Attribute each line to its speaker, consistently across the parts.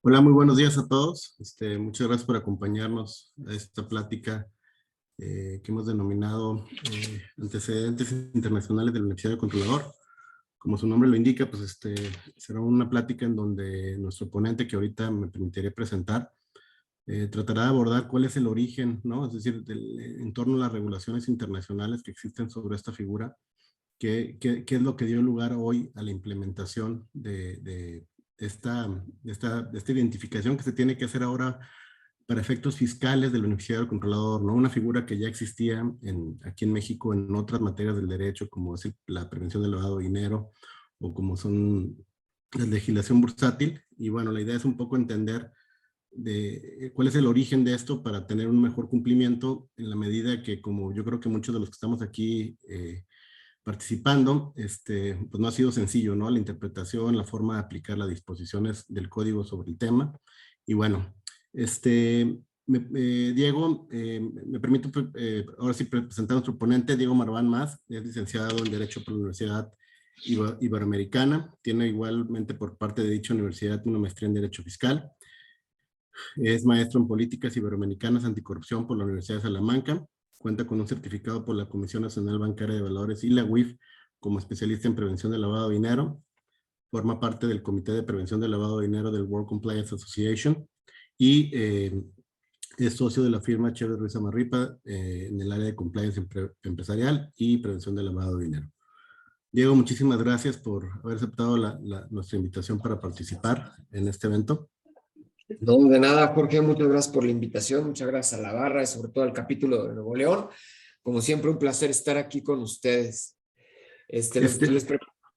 Speaker 1: Hola, muy buenos días a todos. Muchas gracias por acompañarnos a esta plática que hemos denominado Antecedentes Internacionales del Universidad del Controlador. Como su nombre lo indica, pues será una plática en donde nuestro ponente, que ahorita me permitiré presentar, tratará de abordar cuál es el origen, ¿no? Es decir, en torno a las regulaciones internacionales que existen sobre esta figura, qué es lo que dio lugar hoy a la implementación de esta identificación que se tiene que hacer ahora para efectos fiscales de la Universidad del Controlador, ¿no? Una figura que ya existía aquí en México en otras materias del derecho, como es la prevención del lavado de dinero, o como son la legislación bursátil. Y bueno, la idea es un poco entender cuál es el origen de esto para tener un mejor cumplimiento en la medida que, como yo creo que muchos de los que estamos aquí participando, pues no ha sido sencillo, ¿no? La interpretación, la forma de aplicar las disposiciones del código sobre el tema. Y bueno, Diego, me permito ahora sí presentar a nuestro ponente, Diego Marván Mas, es licenciado en Derecho por la Universidad Iberoamericana, tiene igualmente por parte de dicha universidad una maestría en Derecho Fiscal, es maestro en Políticas Iberoamericanas Anticorrupción por la Universidad de Salamanca, cuenta con un certificado por la Comisión Nacional Bancaria de Valores y la UIF como especialista en prevención del lavado de dinero, forma parte del Comité de Prevención del Lavado de Dinero del World Compliance Association y es socio de la firma Chévere Ruiz Amarripa en el área de compliance empresarial y prevención del lavado de dinero. Diego, muchísimas gracias por haber aceptado nuestra invitación para participar en este evento.
Speaker 2: No, de nada, Jorge, muchas gracias por la invitación, muchas gracias a la barra y sobre todo al capítulo de Nuevo León. Como siempre, un placer estar aquí con ustedes.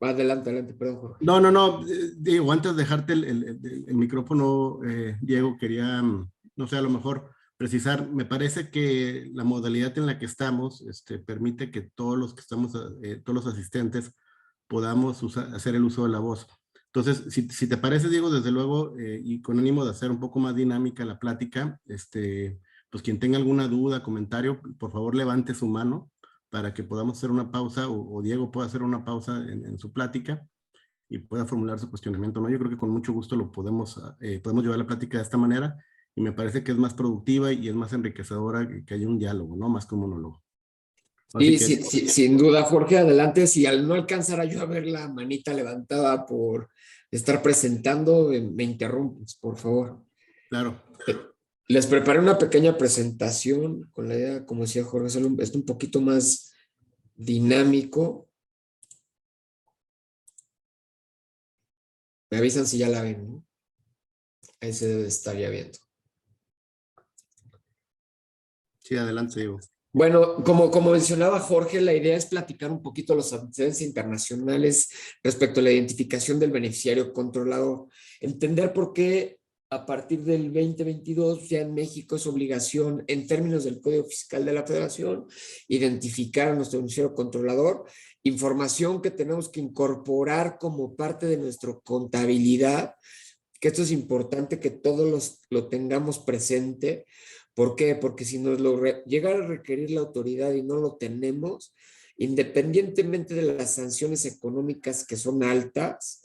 Speaker 2: Adelante, perdón, Jorge.
Speaker 1: No, Diego, antes de dejarte el micrófono, Diego, quería, no sé, a lo mejor precisar, me parece que la modalidad en la que estamos permite que todos los que estamos, todos los asistentes, podamos hacer el uso de la voz. Entonces, si te parece, Diego, desde luego, y con ánimo de hacer un poco más dinámica la plática, pues quien tenga alguna duda, comentario, por favor levante su mano para que podamos hacer una pausa o Diego pueda hacer una pausa en su plática y pueda formular su cuestionamiento, ¿no? Yo creo que con mucho gusto lo podemos llevar la plática de esta manera y me parece que es más productiva y es más enriquecedora que haya un diálogo, ¿no? Más que un monólogo. Así que,
Speaker 2: Sí, sin duda, Jorge, adelante. Si al no alcanzara yo a ver la manita levantada por estar presentando, me interrumpes, por favor.
Speaker 1: claro.
Speaker 2: Les preparé una pequeña presentación con la idea, como decía Jorge, es un poquito más dinámico. Me avisan si ya la ven, ¿no? Ahí se debe estar ya viendo.
Speaker 1: Sí, adelante, Diego.
Speaker 2: Bueno, como mencionaba Jorge, la idea es platicar un poquito los antecedentes internacionales respecto a la identificación del beneficiario controlador. Entender por qué a partir del 2022 ya en México es obligación, en términos del Código Fiscal de la Federación, identificar a nuestro beneficiario controlador, información que tenemos que incorporar como parte de nuestra contabilidad, que esto es importante que todos lo tengamos presente. ¿Por qué? Porque si nos llegara a requerir la autoridad y no lo tenemos, independientemente de las sanciones económicas que son altas,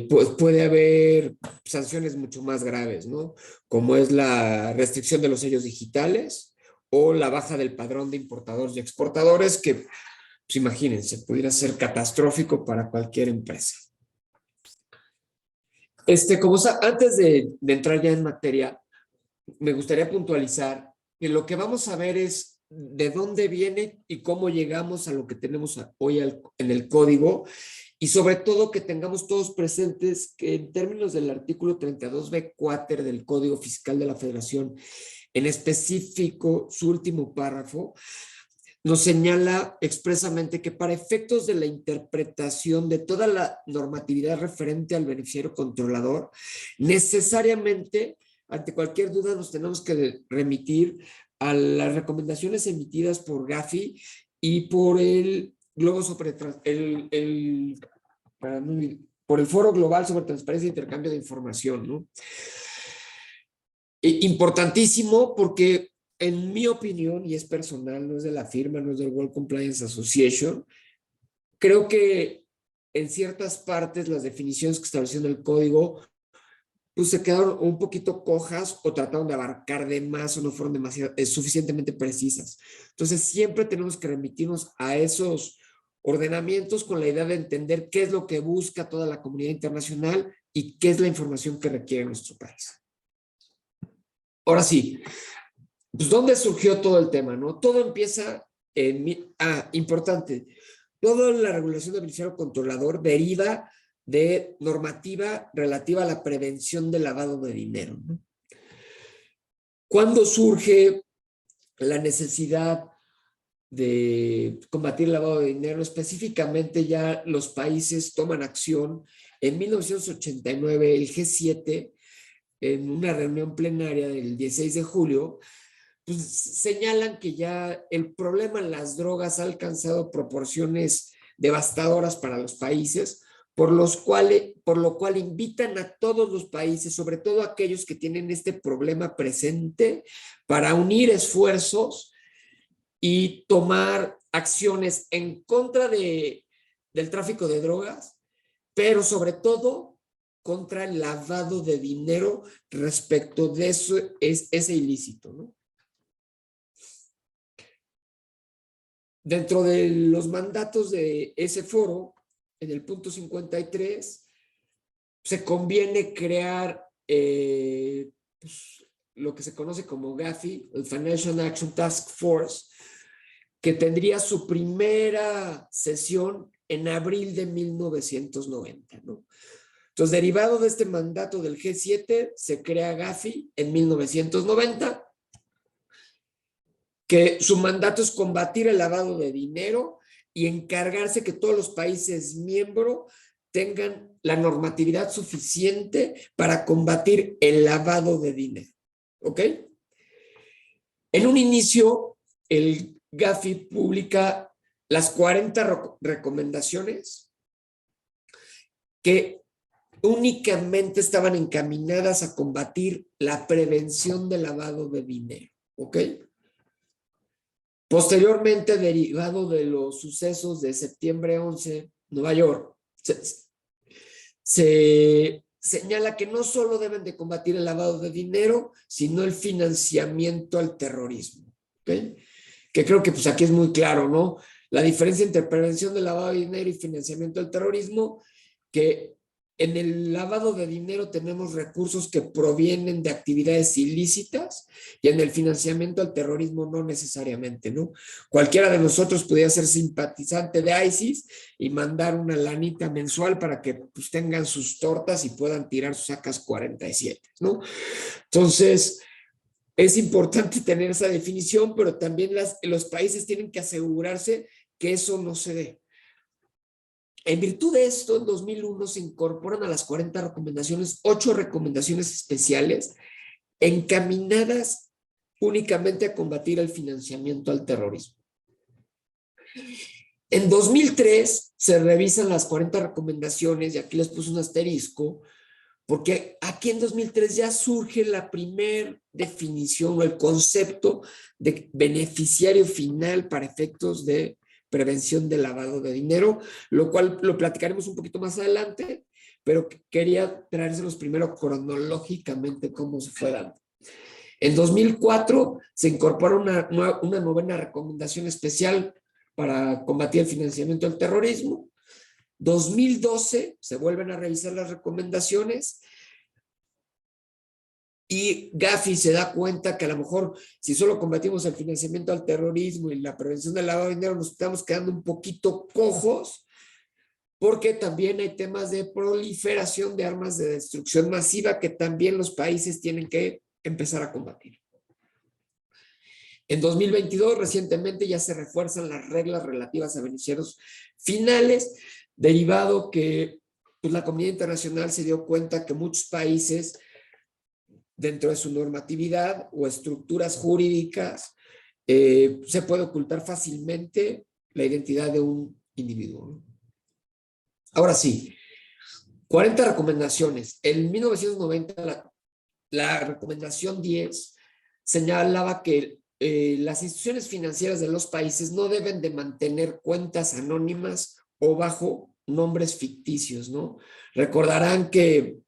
Speaker 2: pues puede haber sanciones mucho más graves, ¿no? Como es la restricción de los sellos digitales o la baja del padrón de importadores y exportadores, que, pues imagínense, pudiera ser catastrófico para cualquier empresa. Antes de entrar ya en materia, me gustaría puntualizar que lo que vamos a ver es de dónde viene y cómo llegamos a lo que tenemos hoy en el código, y sobre todo que tengamos todos presentes que en términos del artículo 32b cuáter del Código Fiscal de la Federación, en específico su último párrafo, nos señala expresamente que para efectos de la interpretación de toda la normatividad referente al beneficiario controlador, necesariamente, ante cualquier duda, nos tenemos que remitir a las recomendaciones emitidas por Gafi y por el por el Foro Global sobre Transparencia e Intercambio de Información, ¿no? Importantísimo porque, en mi opinión, y es personal, no es de la firma, no es del World Compliance Association, creo que en ciertas partes las definiciones que estableció en el código pues se quedaron un poquito cojas o trataron de abarcar de más o no fueron suficientemente precisas. Entonces siempre tenemos que remitirnos a esos ordenamientos con la idea de entender qué es lo que busca toda la comunidad internacional y qué es la información que requiere nuestro país. Ahora sí, pues ¿dónde surgió todo el tema, no? Todo empieza importante, toda la regulación del beneficiario controlador deriva de normativa relativa a la prevención del lavado de dinero, ¿no? ¿Cuándo surge la necesidad de combatir el lavado de dinero? Específicamente ya los países toman acción. En 1989 el G7, en una reunión plenaria del 16 de julio, pues señalan que ya el problema en las drogas ha alcanzado proporciones devastadoras para los países, por lo cual invitan a todos los países, sobre todo aquellos que tienen este problema presente, para unir esfuerzos y tomar acciones en contra del tráfico de drogas, pero sobre todo contra el lavado de dinero respecto de eso, ese ilícito, ¿no? Dentro de los mandatos de ese foro, en el punto 53, se conviene crear pues, lo que se conoce como GAFI, el Financial Action Task Force, que tendría su primera sesión en abril de 1990, ¿no? Entonces, derivado de este mandato del G7, se crea GAFI en 1990, que su mandato es combatir el lavado de dinero y encargarse que todos los países miembros tengan la normatividad suficiente para combatir el lavado de dinero. ¿Ok? En un inicio, el GAFI publica las 40 recomendaciones que únicamente estaban encaminadas a combatir la prevención del lavado de dinero. ¿Ok? Posteriormente, derivado de los sucesos de septiembre 11, Nueva York, se señala que no solo deben de combatir el lavado de dinero, sino el financiamiento al terrorismo. ¿Okay? Que creo que pues aquí es muy claro, ¿no? La diferencia entre prevención del lavado de dinero y financiamiento al terrorismo, que en el lavado de dinero tenemos recursos que provienen de actividades ilícitas y en el financiamiento al terrorismo no necesariamente, ¿no? Cualquiera de nosotros podría ser simpatizante de ISIS y mandar una lanita mensual para que pues, tengan sus tortas y puedan tirar sus AK-47, ¿no? Entonces, es importante tener esa definición, pero también los países tienen que asegurarse que eso no se dé. En virtud de esto, en 2001 se incorporan a las 40 recomendaciones 8 recomendaciones especiales encaminadas únicamente a combatir el financiamiento al terrorismo. En 2003 se revisan las 40 recomendaciones y aquí les puse un asterisco porque aquí en 2003 ya surge la primera definición o el concepto de beneficiario final para efectos de prevención del lavado de dinero, lo cual lo platicaremos un poquito más adelante, pero quería traérselos primero cronológicamente cómo se fue dando. En 2004 se incorpora una novena recomendación especial para combatir el financiamiento del terrorismo. 2012 se vuelven a revisar las recomendaciones y GAFI se da cuenta que a lo mejor si solo combatimos el financiamiento al terrorismo y la prevención del lavado de dinero nos estamos quedando un poquito cojos porque también hay temas de proliferación de armas de destrucción masiva que también los países tienen que empezar a combatir. En 2022 recientemente ya se refuerzan las reglas relativas a beneficiarios finales, derivado que pues, la comunidad internacional se dio cuenta que muchos países dentro de su normatividad o estructuras jurídicas se puede ocultar fácilmente la identidad de un individuo. Ahora sí, 40 recomendaciones. En 1990 la recomendación 10 señalaba que las instituciones financieras de los países no deben de mantener cuentas anónimas o bajo nombres ficticios, ¿no? Recordarán que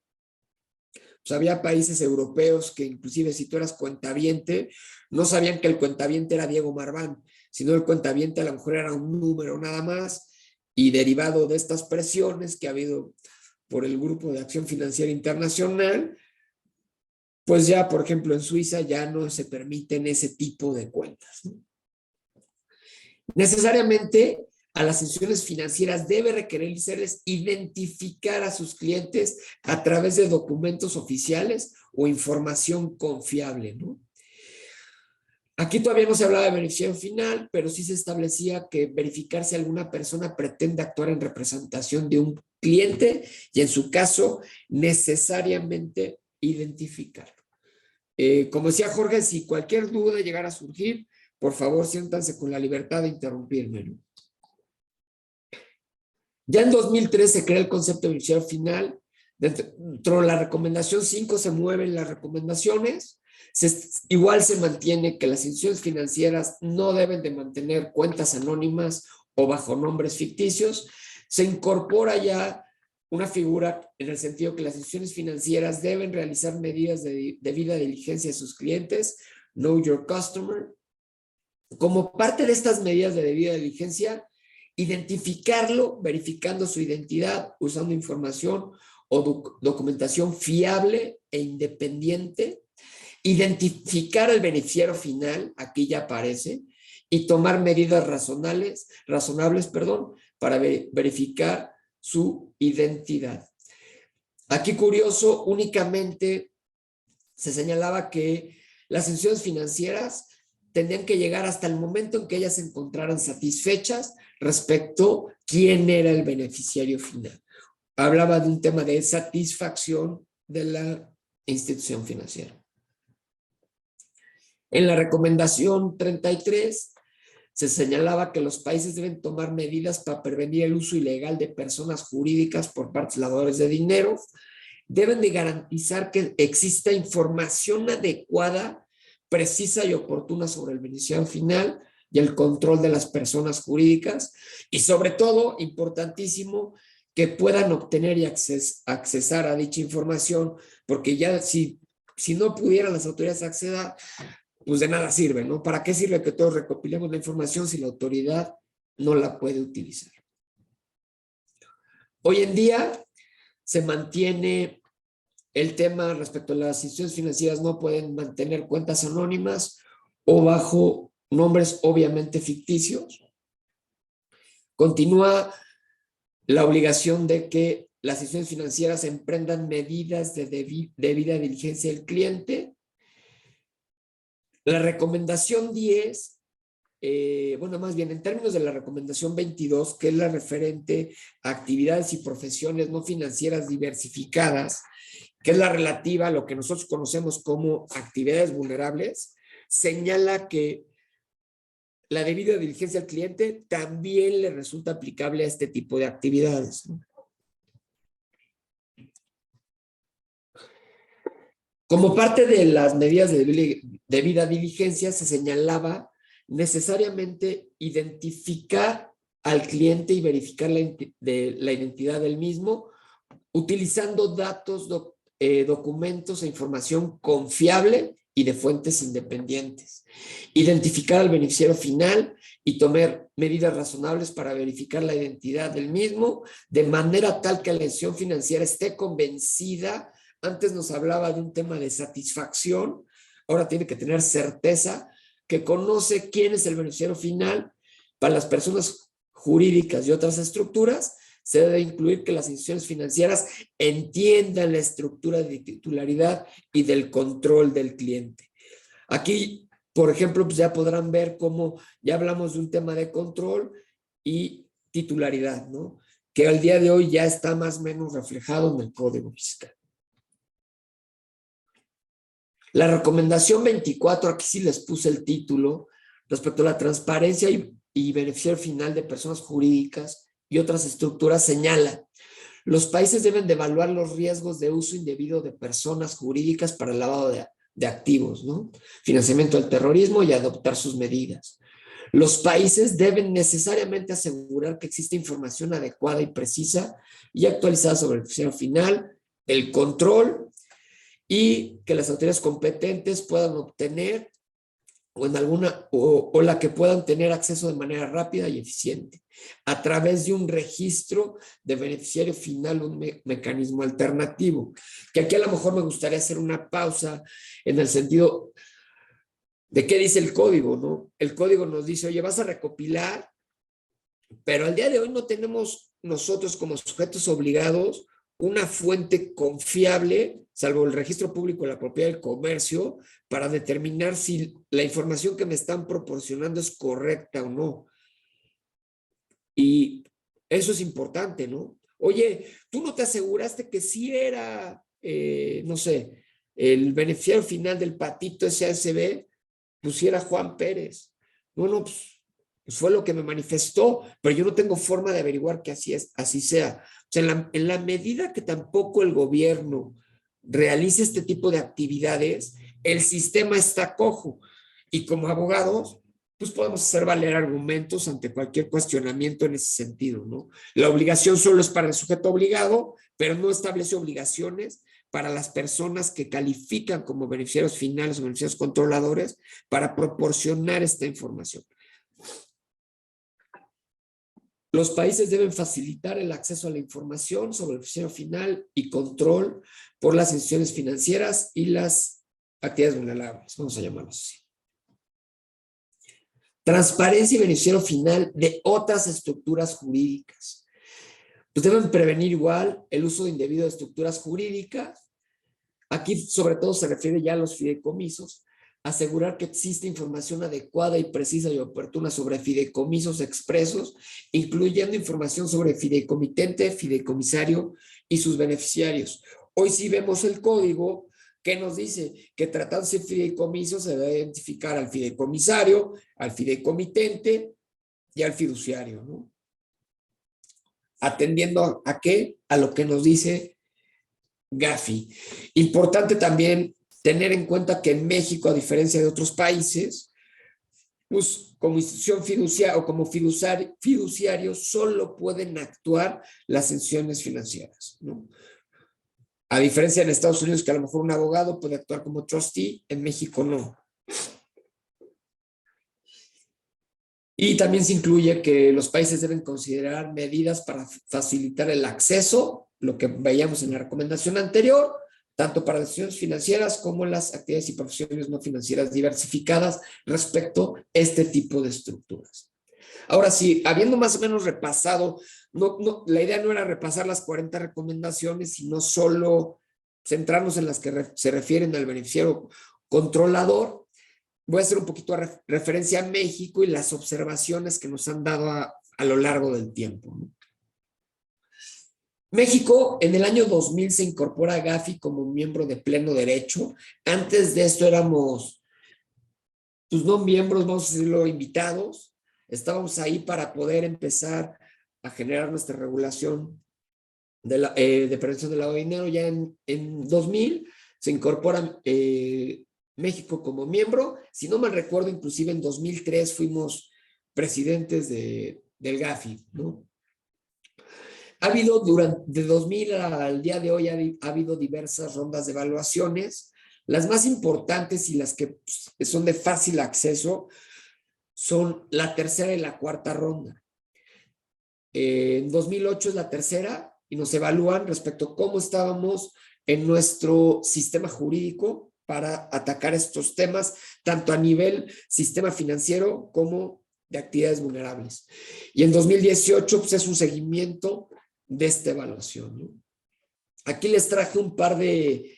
Speaker 2: Pues había países europeos que inclusive si tú eras cuentaviente, no sabían que el cuentaviente era Diego Marván, sino el cuentaviente a lo mejor era un número nada más, y derivado de estas presiones que ha habido por el Grupo de Acción Financiera Internacional, pues ya, por ejemplo, en Suiza ya no se permiten ese tipo de cuentas, ¿no? Necesariamente a las instituciones financieras debe requerirles identificar a sus clientes a través de documentos oficiales o información confiable, ¿no? Aquí todavía no se hablaba de beneficiario final, pero sí se establecía que verificar si alguna persona pretende actuar en representación de un cliente y en su caso necesariamente identificarlo. Como decía Jorge, si cualquier duda llegara a surgir, por favor siéntanse con la libertad de interrumpirme, ¿no? Ya en 2003 se crea el concepto de beneficiario final. Dentro de la recomendación 5 se mueven las recomendaciones. Igual se mantiene que las instituciones financieras no deben de mantener cuentas anónimas o bajo nombres ficticios. Se incorpora ya una figura en el sentido que las instituciones financieras deben realizar medidas de debida diligencia de sus clientes, Know Your Customer. Como parte de estas medidas de debida diligencia, identificarlo, verificando su identidad, usando información o documentación fiable e independiente, identificar al beneficiario final, aquí ya aparece, y tomar medidas razonables, para verificar su identidad. Aquí curioso, únicamente se señalaba que las instituciones financieras tendrían que llegar hasta el momento en que ellas se encontraran satisfechas respecto a quién era el beneficiario final. Hablaba de un tema de satisfacción de la institución financiera. En la recomendación 33 se señalaba que los países deben tomar medidas para prevenir el uso ilegal de personas jurídicas por parte de lavadores de dinero. Deben de garantizar que exista información adecuada, precisa y oportuna sobre el beneficiario final y el control de las personas jurídicas. Y sobre todo, importantísimo, que puedan obtener y accesar a dicha información, porque ya si no pudieran las autoridades acceder, pues de nada sirve, ¿no? ¿Para qué sirve que todos recopilemos la información si la autoridad no la puede utilizar? Hoy en día se mantiene el tema respecto a las instituciones financieras no pueden mantener cuentas anónimas o bajo nombres obviamente ficticios. Continúa la obligación de que las instituciones financieras emprendan medidas de debida diligencia del cliente. La recomendación 10, más bien en términos de la recomendación 22, que es la referente a actividades y profesiones no financieras diversificadas, que es la relativa a lo que nosotros conocemos como actividades vulnerables, señala que la debida diligencia al cliente también le resulta aplicable a este tipo de actividades, ¿no? Como parte de las medidas de debida diligencia, se señalaba necesariamente identificar al cliente y verificar la identidad del mismo, utilizando datos, documentos e información confiable y de fuentes independientes. Identificar al beneficiario final y tomar medidas razonables para verificar la identidad del mismo, de manera tal que la institución financiera esté convencida. Antes nos hablaba de un tema de satisfacción, ahora tiene que tener certeza que conoce quién es el beneficiario final. Para las personas jurídicas y otras estructuras, se debe incluir que las instituciones financieras entiendan la estructura de titularidad y del control del cliente. Aquí, por ejemplo, pues ya podrán ver cómo ya hablamos de un tema de control y titularidad, ¿no? Que al día de hoy ya está más o menos reflejado en el Código Fiscal. La recomendación 24, aquí sí les puse el título, respecto a la transparencia y beneficiario final de personas jurídicas y otras estructuras, señala: los países deben de evaluar los riesgos de uso indebido de personas jurídicas para el lavado de activos, ¿no? Financiamiento del terrorismo y adoptar sus medidas. Los países deben necesariamente asegurar que existe información adecuada y precisa y actualizada sobre el beneficiario final, el control y que las autoridades competentes puedan obtener o la que puedan tener acceso de manera rápida y eficiente a través de un registro de beneficiario final, un mecanismo alternativo. Que aquí a lo mejor me gustaría hacer una pausa en el sentido de qué dice el código, ¿no? El código nos dice, oye, vas a recopilar, pero al día de hoy no tenemos nosotros como sujetos obligados una fuente confiable, salvo el registro público de la propiedad del comercio, para determinar si la información que me están proporcionando es correcta o no. Y eso es importante, ¿no? Oye, tú no te aseguraste que sí era, no sé, el beneficiario final del patito SASB, pues sí era Juan Pérez. Bueno, pues fue lo que me manifestó, pero yo no tengo forma de averiguar que así sea. O sea, en la medida que tampoco el gobierno realice este tipo de actividades, el sistema está cojo. Y como abogados, pues podemos hacer valer argumentos ante cualquier cuestionamiento en ese sentido, ¿no? La obligación solo es para el sujeto obligado, pero no establece obligaciones para las personas que califican como beneficiarios finales o beneficiarios controladores para proporcionar esta información. Los países deben facilitar el acceso a la información sobre el beneficiario final y control por las instituciones financieras y las actividades vulnerables, vamos a llamarlos así. Transparencia y beneficiario final de otras estructuras jurídicas. Pues deben prevenir igual el uso indebido de estructuras jurídicas. Aquí sobre todo se refiere ya a los fideicomisos. Asegurar que existe información adecuada y precisa y oportuna sobre fideicomisos expresos, incluyendo información sobre fideicomitente, fideicomisario y sus beneficiarios. Hoy sí vemos el código que nos dice que tratándose de fideicomiso se debe identificar al fideicomisario, al fideicomitente y al fiduciario, ¿no? Atendiendo ¿a qué? A lo que nos dice Gafi. Importante también tener en cuenta que en México, a diferencia de otros países, pues como institución fiduciaria o como fiduciario solo pueden actuar las instituciones financieras, ¿no? A diferencia en Estados Unidos, que a lo mejor un abogado puede actuar como trustee, en México no. Y también se incluye que los países deben considerar medidas para facilitar el acceso, lo que veíamos en la recomendación anterior, tanto para las instituciones financieras como las actividades y profesiones no financieras diversificadas respecto a este tipo de estructuras. Ahora sí, habiendo más o menos repasado, la idea no era repasar las 40 recomendaciones, sino solo centrarnos en las que se refieren al beneficiario controlador. Voy a hacer un poquito de referencia a México y las observaciones que nos han dado a lo largo del tiempo, ¿no? México en el año 2000 se incorpora a Gafi como miembro de pleno derecho. Antes de esto éramos, pues no miembros, vamos a decirlo, invitados. Estábamos ahí para poder empezar a generar nuestra regulación de prevención del lavado de dinero. Ya en 2000 se incorpora México como miembro. Si no mal recuerdo, inclusive en 2003 fuimos presidentes del Gafi, ¿no? Ha habido de 2000 al día de hoy, ha habido diversas rondas de evaluaciones. Las más importantes y las que son de fácil acceso son la tercera y la cuarta ronda. En 2008 es la tercera y nos evalúan respecto a cómo estábamos en nuestro sistema jurídico para atacar estos temas, tanto a nivel sistema financiero como de actividades vulnerables. Y en 2018 pues, es un seguimiento de esta evaluación, ¿no? Aquí les traje un par de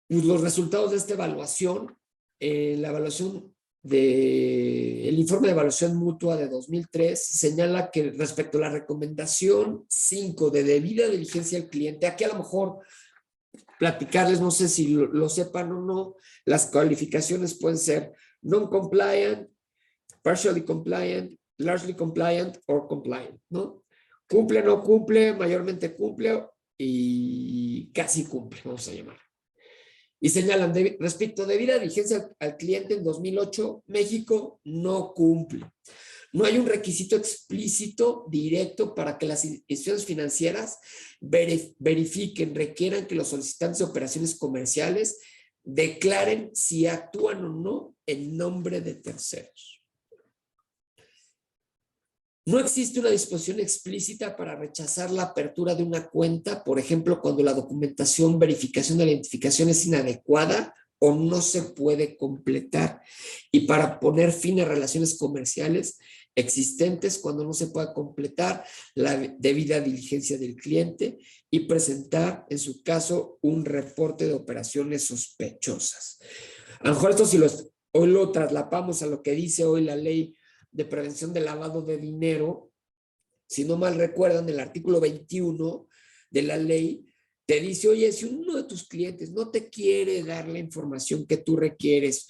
Speaker 2: los resultados de esta evaluación. La evaluación el informe de evaluación mutua de 2003 señala que respecto a la recomendación 5 de debida diligencia al cliente, aquí a lo mejor platicarles, no sé si lo sepan o no, las calificaciones pueden ser non-compliant, partially compliant, largely compliant o compliant, ¿no? Cumple, no cumple, mayormente cumple y casi cumple, vamos a llamar. Y señalan, respecto de debida diligencia al cliente en 2008, México no cumple. No hay un requisito explícito, directo, para que las instituciones financieras verifiquen, requieran que los solicitantes de operaciones comerciales declaren si actúan o no en nombre de terceros. No existe una disposición explícita para rechazar la apertura de una cuenta, por ejemplo, cuando la documentación, verificación de la identificación es inadecuada o no se puede completar, y para poner fin a relaciones comerciales existentes cuando no se pueda completar la debida diligencia del cliente y presentar, en su caso, un reporte de operaciones sospechosas. A lo mejor esto hoy lo traslapamos a lo que dice hoy la ley de prevención del lavado de dinero. Si no mal recuerdan, el artículo 21 de la ley te dice, oye, si uno de tus clientes no te quiere dar la información que tú requieres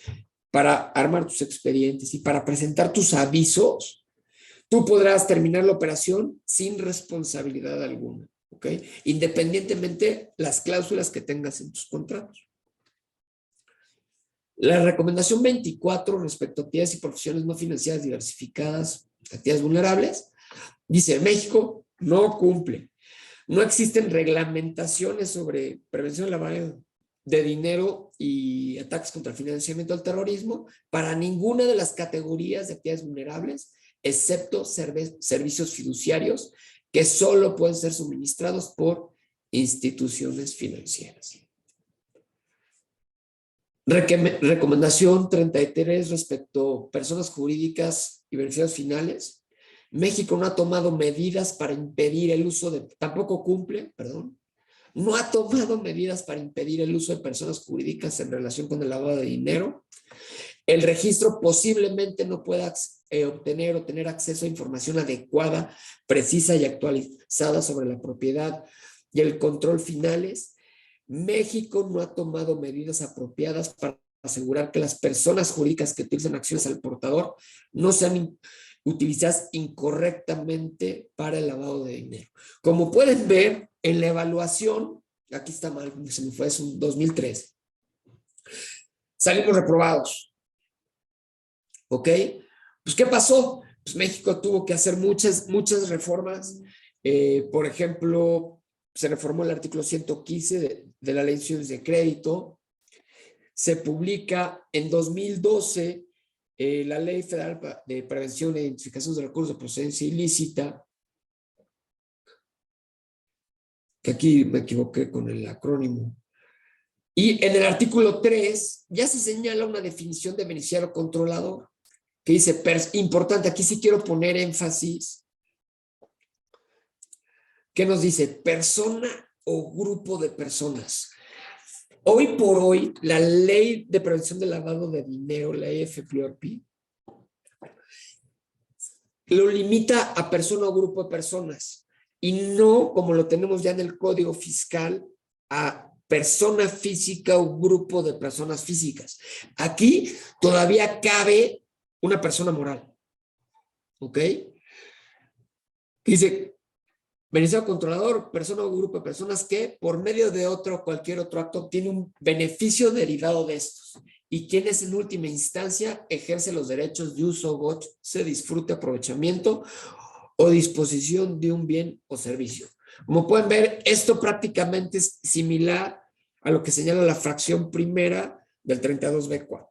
Speaker 2: para armar tus expedientes y para presentar tus avisos, tú podrás terminar la operación sin responsabilidad alguna, ¿ok? Independientemente las cláusulas que tengas en tus contratos. La recomendación 24 respecto a actividades y profesiones no financieras diversificadas, actividades vulnerables, dice: México no cumple. No existen reglamentaciones sobre prevención de lavado de dinero y ataques contra el financiamiento del terrorismo para ninguna de las categorías de actividades vulnerables, excepto servicios fiduciarios que solo pueden ser suministrados por instituciones financieras. Recomendación 33 respecto a personas jurídicas y beneficiarios finales. México no ha tomado medidas para impedir el uso de, no ha tomado medidas para impedir el uso de personas jurídicas en relación con el lavado de dinero. El registro posiblemente no pueda obtener o tener acceso a información adecuada, precisa y actualizada sobre la propiedad y el control finales. México no ha tomado medidas apropiadas para asegurar que las personas jurídicas que utilizan acciones al portador no sean utilizadas incorrectamente para el lavado de dinero. Como pueden ver en la evaluación, aquí está mal, se me fue, es un 2003. Salimos reprobados. ¿Ok? Pues, ¿qué pasó? Pues México tuvo que hacer muchas reformas. Por ejemplo, se reformó el artículo 115 de la Ley de Instituciones de Crédito. Se publica en 2012 la Ley Federal de Prevención e Identificación de Recursos de Procedencia Ilícita, que aquí me equivoqué con el acrónimo. Y en el artículo 3 ya se señala una definición de beneficiario controlador, que dice, importante, aquí sí quiero poner énfasis, que nos dice persona o grupo de personas. Hoy por hoy, la Ley de Prevención del Lavado de Dinero, la AFPRP, lo limita a persona o grupo de personas y no, como lo tenemos ya en el Código Fiscal, a persona física o grupo de personas físicas. Aquí todavía cabe una persona moral. ¿Ok? Dice, beneficiario controlador, persona o grupo de personas que por medio de cualquier otro acto obtiene un beneficio derivado de estos y quienes en última instancia ejerce los derechos de uso, goce, disfrute, aprovechamiento o disposición de un bien o servicio. Como pueden ver, esto prácticamente es similar a lo que señala la fracción primera del 32B4.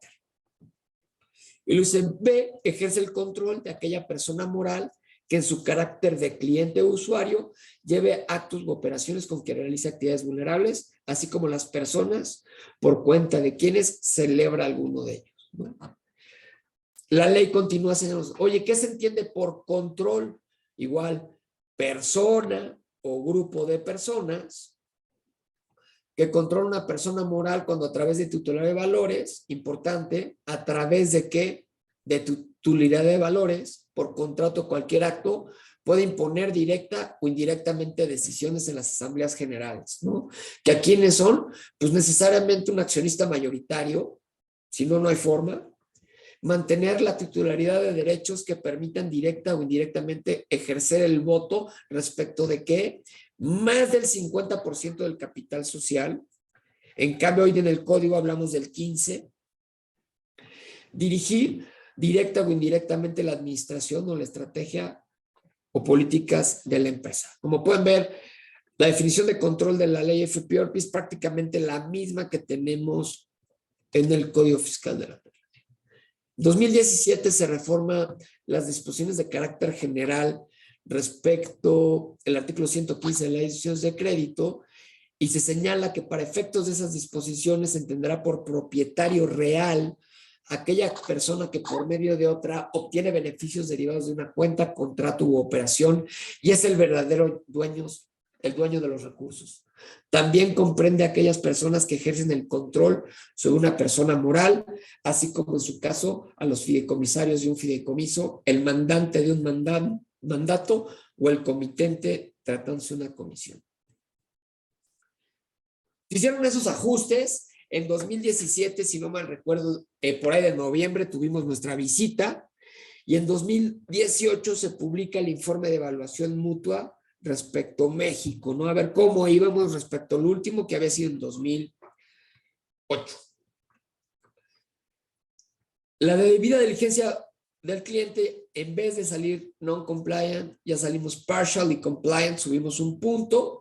Speaker 2: Y lo dice, B, ejerce el control de aquella persona moral que en su carácter de cliente o usuario lleve actos u operaciones con que realice actividades vulnerables, así como las personas por cuenta de quienes celebra alguno de ellos, ¿no? La ley continúa señalando, oye, ¿qué se entiende por control? Igual, persona o grupo de personas que controla una persona moral cuando a través de titularidad de valores, importante, a través de qué, de titularidad de valores, por contrato cualquier acto, puede imponer directa o indirectamente decisiones en las asambleas generales, ¿no? ¿Que a quiénes son? Pues necesariamente un accionista mayoritario, si no, no hay forma. Mantener la titularidad de derechos que permitan directa o indirectamente ejercer el voto respecto de qué, más del 50% del capital social. En cambio, hoy en el código hablamos del 15%. Dirigir directa o indirectamente la administración o la estrategia o políticas de la empresa. Como pueden ver, la definición de control de la ley FPRP es prácticamente la misma que tenemos en el Código Fiscal de la República. En 2017 se reforma las disposiciones de carácter general respecto al artículo 115 de la ley de instituciones de crédito y se señala que para efectos de esas disposiciones se entenderá por propietario real aquella persona que por medio de otra obtiene beneficios derivados de una cuenta, contrato u operación y es el verdadero dueño de los recursos. También comprende a aquellas personas que ejercen el control sobre una persona moral, así como en su caso a los fideicomisarios de un fideicomiso, el mandante de un mandato o el comitente tratándose de una comisión. Se hicieron esos ajustes. En 2017, si no mal recuerdo, por ahí de noviembre tuvimos nuestra visita y en 2018 se publica el informe de evaluación mutua respecto a México, ¿no? A ver cómo íbamos respecto al último que había sido en 2008. La debida diligencia del cliente, en vez de salir non-compliant, ya salimos partially compliant, subimos un punto.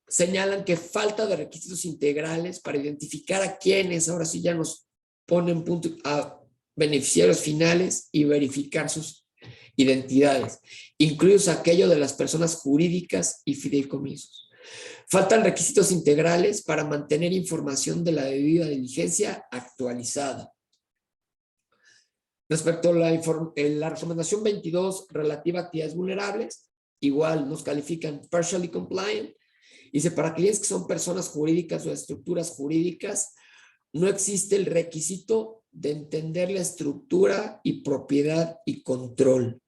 Speaker 2: Señalan que falta de requisitos integrales para identificar a quienes, ahora sí ya nos ponen punto a beneficiarios finales y verificar sus identidades, incluidos aquello de las personas jurídicas y fideicomisos. Faltan requisitos integrales para mantener información de la debida diligencia actualizada. Respecto a la recomendación 22 relativa a actividades vulnerables, igual nos califican partially compliant. Dice, para clientes que son personas jurídicas o estructuras jurídicas, no existe el requisito de entender la estructura y propiedad y control.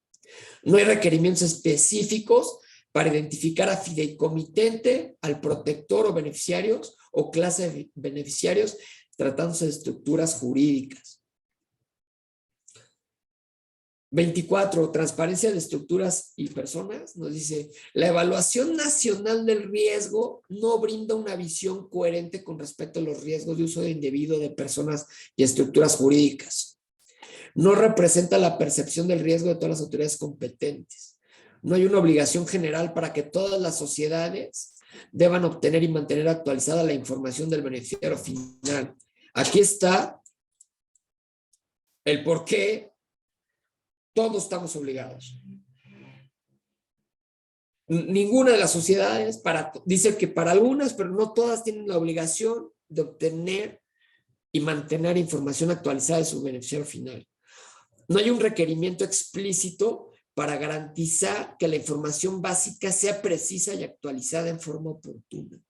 Speaker 2: No hay requerimientos específicos para identificar a fideicomitente, al protector o beneficiarios o clase de beneficiarios tratándose de estructuras jurídicas. 24, transparencia de estructuras y personas, nos dice, la evaluación nacional del riesgo no brinda una visión coherente con respecto a los riesgos de uso indebido de personas y estructuras jurídicas. No representa la percepción del riesgo de todas las autoridades competentes. No hay una obligación general para que todas las sociedades deban obtener y mantener actualizada la información del beneficiario final. Aquí está el por qué todos estamos obligados. Ninguna de las sociedades, dice que para algunas, pero no todas tienen la obligación de obtener y mantener información actualizada de su beneficiario final. No hay un requerimiento explícito para garantizar que la información básica sea precisa y actualizada en forma oportuna.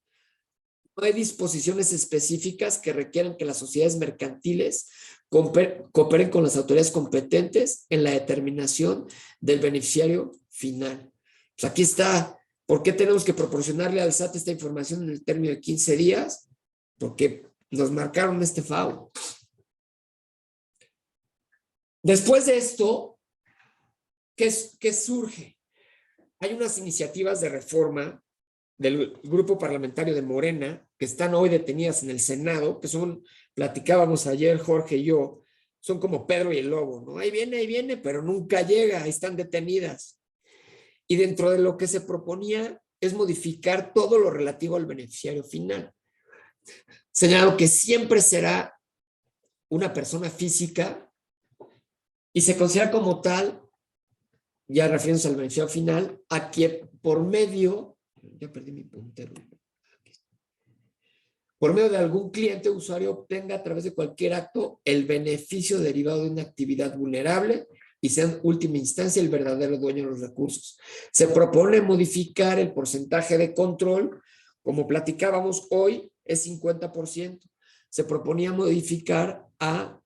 Speaker 2: No hay disposiciones específicas que requieran que las sociedades mercantiles cooperen con las autoridades competentes en la determinación del beneficiario final. Pues aquí está. ¿Por qué tenemos que proporcionarle al SAT esta información en el término de 15 días? Porque nos marcaron este FAO. Después de esto, ¿qué surge? Hay unas iniciativas de reforma del grupo parlamentario de Morena, que están hoy detenidas en el Senado, que son, platicábamos ayer Jorge y yo, son como Pedro y el lobo, ¿no? Ahí viene, pero nunca llega, ahí están detenidas. Y dentro de lo que se proponía es modificar todo lo relativo al beneficiario final. Señalado que siempre será una persona física y se considera como tal, ya refiriéndose al beneficiario final, a quien por medio, ya perdí mi puntero, por medio de algún cliente o usuario obtenga a través de cualquier acto el beneficio derivado de una actividad vulnerable y sea en última instancia el verdadero dueño de los recursos. Se propone modificar el porcentaje de control, como platicábamos hoy, es 50%. Se proponía modificar a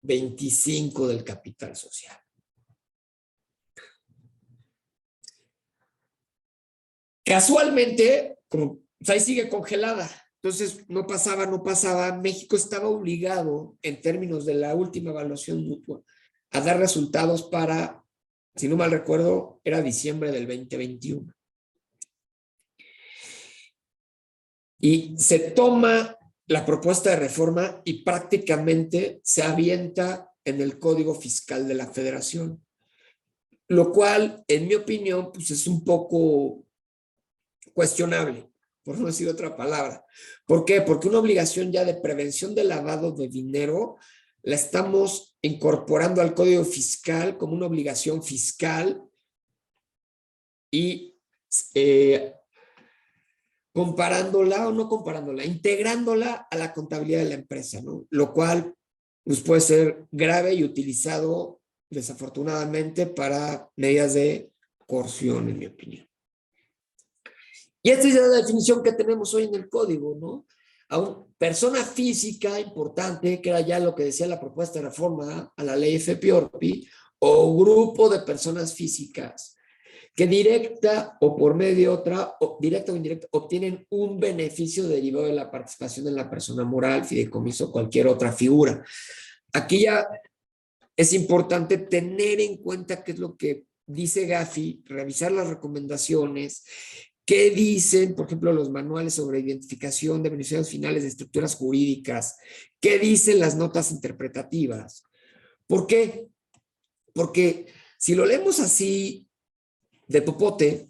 Speaker 2: 25% del capital social. Casualmente, como ahí sigue congelada, entonces no pasaba. México estaba obligado, en términos de la última evaluación mutua, a dar resultados para, si no mal recuerdo, era diciembre del 2021. Y se toma la propuesta de reforma y prácticamente se avienta en el Código Fiscal de la Federación, lo cual, en mi opinión, pues es un poco cuestionable, por no decir otra palabra. ¿Por qué? Porque una obligación ya de prevención del lavado de dinero la estamos incorporando al Código Fiscal como una obligación fiscal y comparándola o no comparándola, integrándola a la contabilidad de la empresa, ¿no? Lo cual pues, puede ser grave y utilizado desafortunadamente para medidas de coerción, en mi opinión. Y esta es la definición que tenemos hoy en el código, ¿no? A una persona física importante, que era ya lo que decía la propuesta de reforma a la ley FPORPI, o grupo de personas físicas que directa o por medio de otra, o directa o indirecta, obtienen un beneficio derivado de la participación en la persona moral, fideicomiso o cualquier otra figura. Aquí ya es importante tener en cuenta qué es lo que dice Gafi, revisar las recomendaciones, qué dicen, por ejemplo, los manuales sobre identificación de beneficiarios finales de estructuras jurídicas, qué dicen las notas interpretativas. ¿Por qué? Porque si lo leemos así de popote,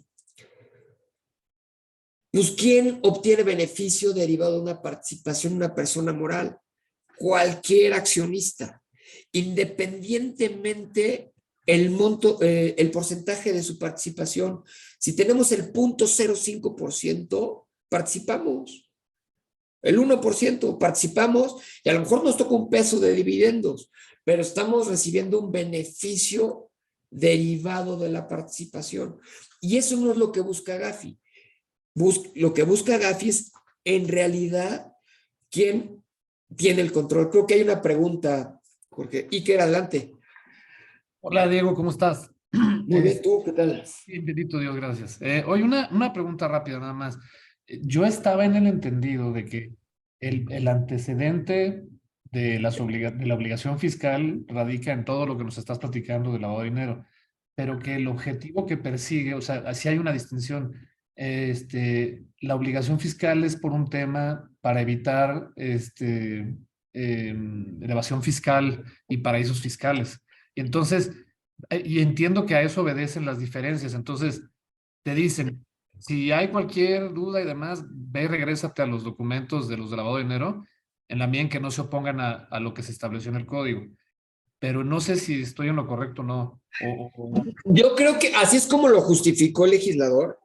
Speaker 2: pues ¿quién obtiene beneficio derivado de una participación en una persona moral? Cualquier accionista, independientemente el monto, el porcentaje de su participación. Si tenemos el 0.05%, participamos. El 1% participamos y a lo mejor nos toca un peso de dividendos, pero estamos recibiendo un beneficio derivado de la participación. Y eso no es lo que busca Gafi. Lo que busca Gafi es, en realidad, quién tiene el control. Creo que hay una pregunta, Jorge. Iker, adelante.
Speaker 3: Hola Diego, ¿cómo estás?
Speaker 2: Muy bien, ¿tú qué tal?
Speaker 3: Bien, bendito Dios, gracias. Oye, una pregunta rápida nada más. Yo estaba en el entendido de que el antecedente de de la obligación fiscal radica en todo lo que nos estás platicando del lavado de dinero, pero que el objetivo que persigue, o sea, así hay una distinción. La obligación fiscal es por un tema para evitar evasión fiscal y paraísos fiscales. Y entonces, y entiendo que a eso obedecen las diferencias. Entonces, te dicen, si hay cualquier duda y demás, ve y regrésate a los documentos de los de lavado de dinero, en la medida en que no se opongan a lo que se estableció en el código. Pero no sé si estoy en lo correcto o no.
Speaker 2: Yo creo que así es como lo justificó el legislador,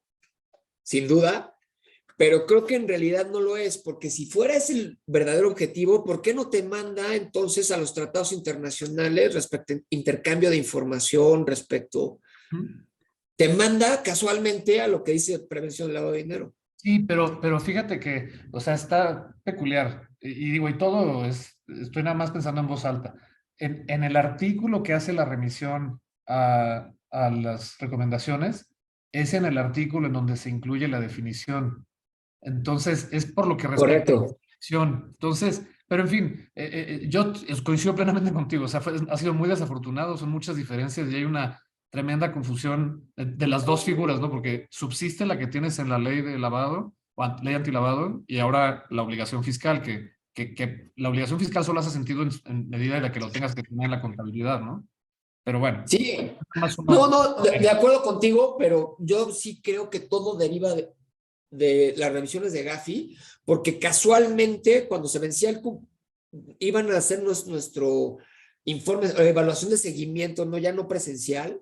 Speaker 2: sin duda, pero creo que en realidad no lo es, porque si fuera ese el verdadero objetivo, ¿por qué no te manda entonces a los tratados internacionales respecto a intercambio de información, respecto? Te manda casualmente a lo que dice prevención del lavado de dinero.
Speaker 3: Sí, pero fíjate que, o sea, está peculiar. Y digo, y todo es, estoy nada más pensando en voz alta. En el artículo que hace la remisión a las recomendaciones, es en el artículo en donde se incluye la definición. Entonces, es por lo que respecta a la
Speaker 2: Correcto.
Speaker 3: definición. Entonces, pero en fin, yo coincido plenamente contigo. O sea, ha sido muy desafortunado, son muchas diferencias y hay una tremenda confusión de las dos figuras, ¿no? Porque subsiste la que tienes en la ley de lavado, o ley antilavado, y ahora la obligación fiscal, que la obligación fiscal solo hace sentido en medida en la que lo tengas que tener en la contabilidad, ¿no? Pero bueno,
Speaker 2: Sí,
Speaker 3: más
Speaker 2: no, no, de acuerdo contigo, pero yo sí creo que todo deriva de las revisiones de Gafi, porque casualmente cuando se vencía iban a hacer nuestro informe, evaluación de seguimiento, no ya no presencial,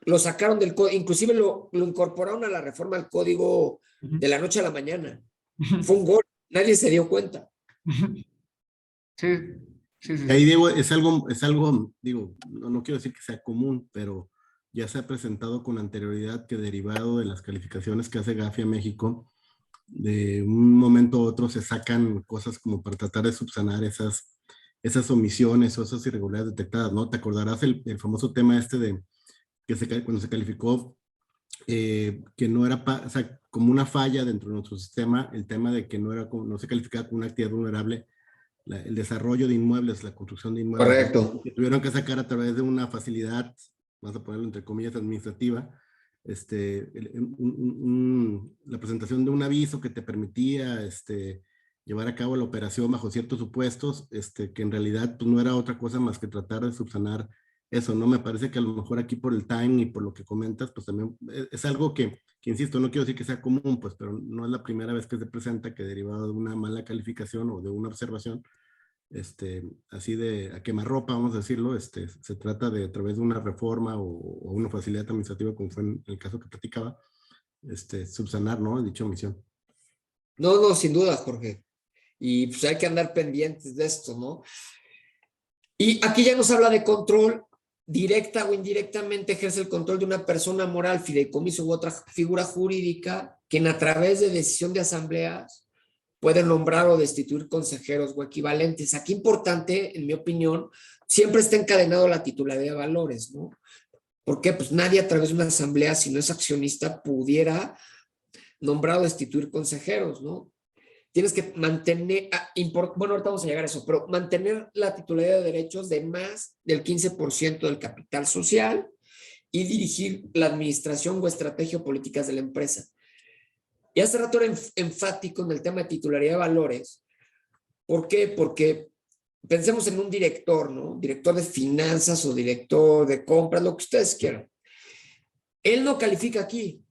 Speaker 2: lo sacaron del código, inclusive lo incorporaron a la reforma al código de la noche a la mañana. Fue un gol, nadie se dio cuenta.
Speaker 3: Sí, sí, sí.
Speaker 1: Ahí, Diego, es algo, digo, no quiero decir que sea común, pero ya se ha presentado con anterioridad que derivado de las calificaciones que hace Gafi a México, de un momento a otro se sacan cosas como para tratar de subsanar esas omisiones o esas irregularidades detectadas, ¿no? Te acordarás el famoso tema este de que cuando se calificó que no era, o sea, como una falla dentro de nuestro sistema, el tema de que no se calificaba como una actividad vulnerable el desarrollo de inmuebles, la construcción de inmuebles,
Speaker 2: Correcto.
Speaker 1: que tuvieron que sacar a través de una facilidad, vamos a ponerlo entre comillas, administrativa, la presentación de un aviso que te permitía llevar a cabo la operación bajo ciertos supuestos, que en realidad pues, no era otra cosa más que tratar de subsanar eso, ¿no? Me parece que a lo mejor aquí por el time y por lo que comentas, pues también es algo que insisto, no quiero decir que sea común, pues, pero no es la primera vez que se presenta que derivado de una mala calificación o de una observación, así de a quemarropa, vamos a decirlo, se trata de a través de una reforma o una facilidad administrativa, como fue en el caso que platicaba, subsanar, ¿no? Dicha omisión.
Speaker 2: No, no, sin duda, Jorge. Y pues hay que andar pendientes de esto, ¿no? Y aquí ya nos habla de control, directa o indirectamente ejerce el control de una persona moral, fideicomiso u otra figura jurídica, quien a través de decisión de asambleas puede nombrar o destituir consejeros o equivalentes. Aquí importante, en mi opinión, siempre está encadenado la titularidad de valores, ¿no? Porque pues nadie a través de una asamblea, si no es accionista, pudiera nombrar o destituir consejeros, ¿no? Tienes que mantener, bueno, ahorita vamos a llegar a eso, pero mantener la titularidad de derechos de más del 15% del capital social y dirigir la administración o estrategia o políticas de la empresa. Y hace rato era enfático en el tema de titularidad de valores. ¿Por qué? Porque pensemos en un director, ¿no? Director de finanzas o director de compras, lo que ustedes quieran. Él no califica aquí,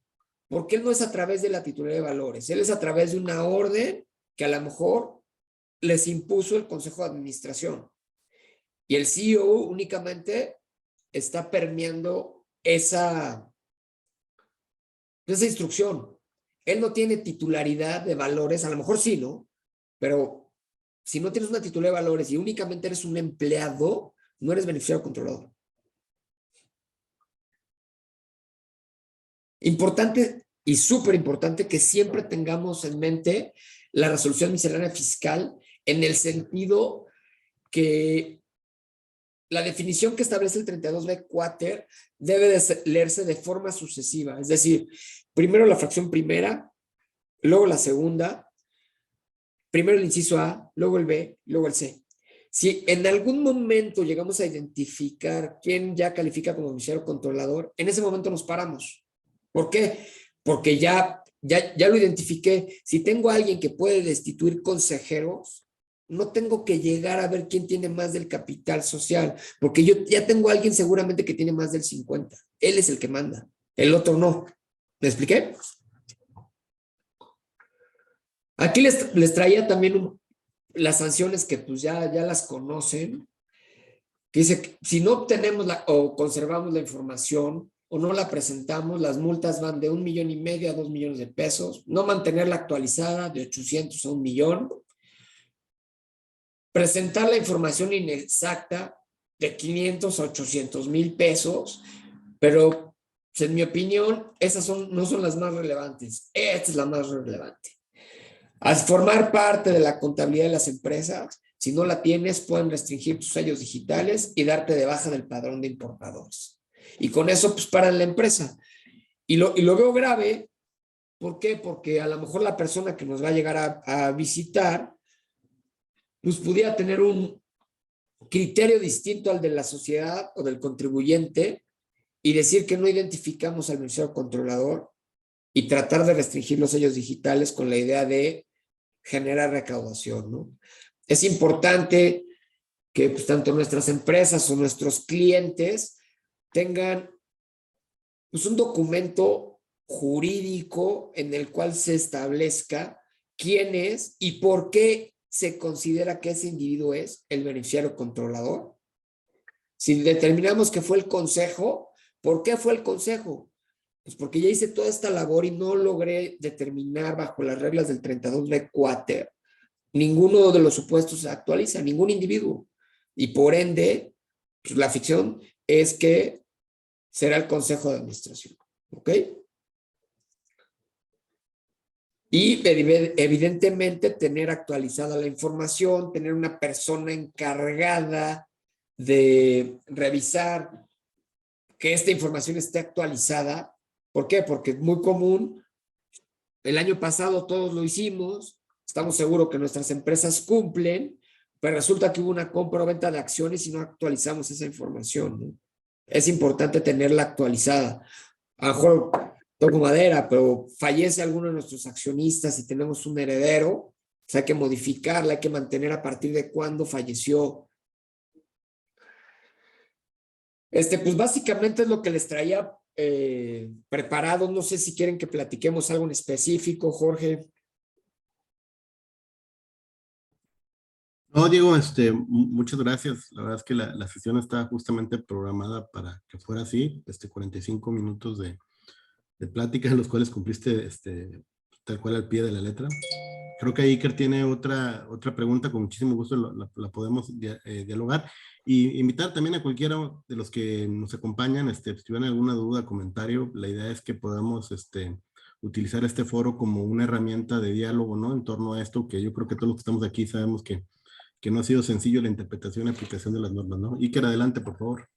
Speaker 2: porque él no es a través de la titularidad de valores, él es a través de una orden que a lo mejor les impuso el Consejo de Administración. Y el CEO únicamente está permeando esa instrucción. Él no tiene titularidad de valores, a lo mejor sí, ¿no? Pero si no tienes una titularidad de valores y únicamente eres un empleado, no eres beneficiario controlador. Importante y súper importante que siempre tengamos en mente la resolución miscelánea fiscal en el sentido que la definición que establece el 32B Quater debe de leerse de forma sucesiva, es decir, primero la fracción primera, luego la segunda, primero el inciso A, luego el B, luego el C. Si en algún momento llegamos a identificar quién ya califica como beneficiario controlador, en ese momento nos paramos. ¿Por qué? Porque ya lo identifiqué. Si tengo a alguien que puede destituir consejeros, no tengo que llegar a ver quién tiene más del capital social, porque yo ya tengo a alguien seguramente que tiene más del 50. Él es el que manda, el otro no. ¿Me expliqué? Aquí les traía también las sanciones que pues ya las conocen, que dice que si no obtenemos o conservamos la información o no la presentamos, las multas van de 1,5 millones a 2 millones de pesos, no mantenerla actualizada de 800 a 1 millón, presentar la información inexacta de 500 a 800 mil pesos, pero en mi opinión, esas no son las más relevantes. Esta es la más relevante. Al formar parte de la contabilidad de las empresas, si no la tienes, pueden restringir tus sellos digitales y darte de baja del padrón de importadores. Y con eso, pues, paran la empresa. Y lo veo grave. ¿Por qué? Porque a lo mejor la persona que nos va a llegar a visitar, pues, pudiera tener un criterio distinto al de la sociedad o del contribuyente y decir que no identificamos al beneficiario controlador y tratar de restringir los sellos digitales con la idea de generar recaudación, ¿no? Es importante que pues, tanto nuestras empresas o nuestros clientes tengan pues, un documento jurídico en el cual se establezca quién es y por qué se considera que ese individuo es el beneficiario controlador. Si determinamos que fue el consejo, ¿por qué fue el consejo? Pues porque ya hice toda esta labor y no logré determinar bajo las reglas del 32B Quater. Ninguno de los supuestos se actualiza, ningún individuo. Y por ende, pues la ficción es que será el Consejo de Administración. ¿Ok? Y evidentemente tener actualizada la información, tener una persona encargada de revisar que esta información esté actualizada. ¿Por qué? Porque es muy común. El año pasado todos lo hicimos. Estamos seguros que nuestras empresas cumplen, pero resulta que hubo una compra o venta de acciones y no actualizamos esa información, ¿no? Es importante tenerla actualizada. A lo mejor toco madera, pero fallece alguno de nuestros accionistas y tenemos un heredero, sea, hay que modificarla, hay que mantener a partir de cuándo falleció. Pues básicamente es lo que les traía preparado. No sé si quieren que platiquemos algo en específico, Jorge.
Speaker 1: No, Diego, muchas gracias. La verdad es que la sesión está justamente programada para que fuera así, 45 minutos de plática, en los cuales cumpliste tal cual al pie de la letra. Creo que Iker tiene otra pregunta, con muchísimo gusto la podemos dialogar. Y invitar también a cualquiera de los que nos acompañan, si tuvieran alguna duda, comentario, la idea es que podamos utilizar este foro como una herramienta de diálogo, ¿no? En torno a esto, que yo creo que todos los que estamos aquí sabemos que no ha sido sencillo la interpretación y aplicación de las normas, ¿no? Iker, adelante, por favor.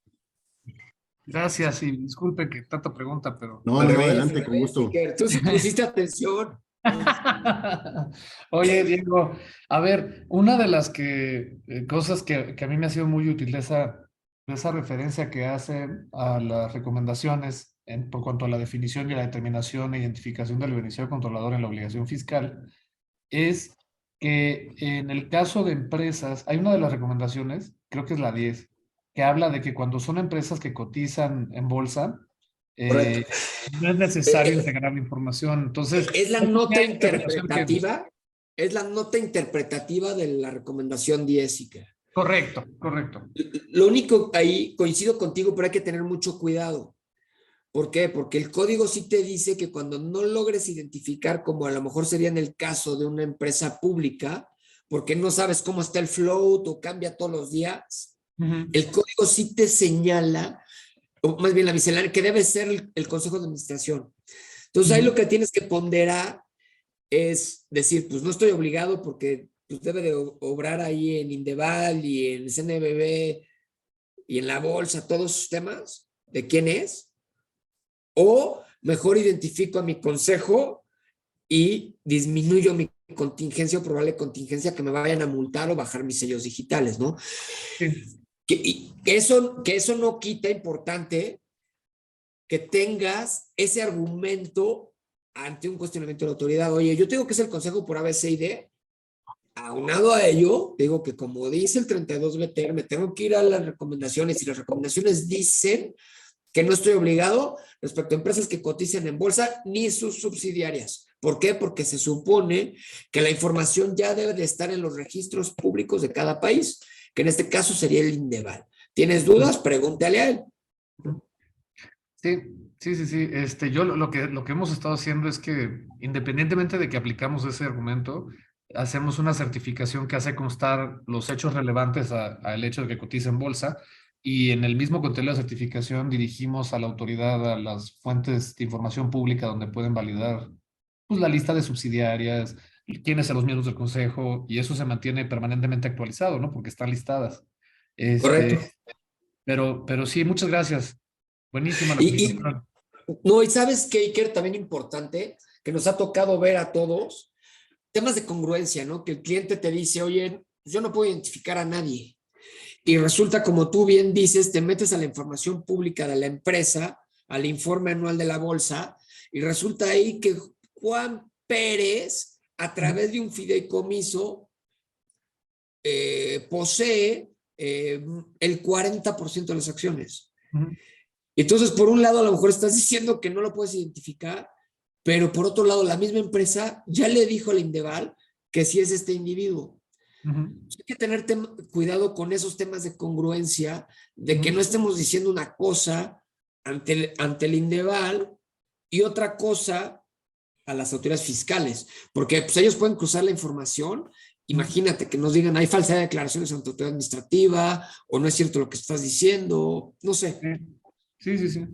Speaker 3: Gracias y disculpe que tanta pregunta, pero...
Speaker 1: No,
Speaker 2: Al
Speaker 1: no,
Speaker 2: revés,
Speaker 1: adelante,
Speaker 2: al
Speaker 1: con
Speaker 2: revés,
Speaker 1: gusto.
Speaker 2: Iker. Tú sí pusiste atención.
Speaker 3: Oye, Diego, a ver, una de las cosas que a mí me ha sido muy útil de esa referencia que hace a las recomendaciones por cuanto a la definición y la determinación e identificación del beneficiario controlador en la obligación fiscal, es que en el caso de empresas, hay una de las recomendaciones, creo que es la 10, que habla de que cuando son empresas que cotizan en bolsa,
Speaker 2: Correcto.
Speaker 3: no es necesario integrar la información. Entonces,
Speaker 2: Es la
Speaker 3: hay
Speaker 2: nota
Speaker 3: una interpretación
Speaker 2: interpretativa, es la nota interpretativa de la recomendación 10, Iker.
Speaker 3: Correcto, correcto.
Speaker 2: Lo único ahí, coincido contigo, pero hay que tener mucho cuidado. ¿Por qué? Porque el código sí te dice que cuando no logres identificar, como a lo mejor sería en el caso de una empresa pública, porque no sabes cómo está el float o cambia todos los días, el código sí te señala, o más bien la miscelánea, que debe ser el consejo de administración. Entonces ahí lo que tienes que ponderar es decir, pues no estoy obligado porque pues, debe de obrar ahí en Indeval y en CNBB y en la bolsa, todos esos temas de quién es, o mejor identifico a mi consejo y disminuyo mi contingencia o probable contingencia que me vayan a multar o bajar mis sellos digitales, ¿no?
Speaker 3: Sí.
Speaker 2: Que eso no quita importante que tengas ese argumento ante un cuestionamiento de la autoridad. Oye, yo tengo que ser el consejo por A, B, C y D. Aunado a ello, digo que como dice el 32BTR, me tengo que ir a las recomendaciones y las recomendaciones dicen que no estoy obligado respecto a empresas que coticen en bolsa ni sus subsidiarias. ¿Por qué? Porque se supone que la información ya debe de estar en los registros públicos de cada país, que en este caso sería el Indeval. ¿Tienes dudas? Pregúntale a él.
Speaker 3: Sí, sí, sí, sí. Yo lo que hemos estado haciendo es que, independientemente de que aplicamos ese argumento, hacemos una certificación que hace constar los hechos relevantes al hecho de que cotiza en bolsa, y en el mismo contenido de la certificación dirigimos a la autoridad a las fuentes de información pública donde pueden validar pues, la lista de subsidiarias, quiénes son los miembros del consejo, y eso se mantiene permanentemente actualizado, ¿no? Porque están listadas.
Speaker 2: Correcto.
Speaker 3: Pero sí, muchas gracias. Buenísima la
Speaker 2: Y
Speaker 3: presentación.
Speaker 2: no, y sabes que, Iker, también importante, que nos ha tocado ver a todos, temas de congruencia, ¿no? Que el cliente te dice, oye, yo no puedo identificar a nadie. Y resulta, como tú bien dices, te metes a la información pública de la empresa, al informe anual de la bolsa, y resulta ahí que Juan Pérez, a través de un fideicomiso, posee el 40% de las acciones. Entonces, por un lado, a lo mejor estás diciendo que no lo puedes identificar, pero por otro lado, la misma empresa ya le dijo al Indeval que sí es este individuo. Hay que tener cuidado con esos temas de congruencia, de que no estemos diciendo una cosa ante el Indeval y otra cosa a las autoridades fiscales, porque pues, ellos pueden cruzar la información. Imagínate que nos digan, hay falsedad de declaraciones ante autoridad administrativa, o no es cierto lo que estás diciendo, no sé.
Speaker 3: Sí, sí, sí.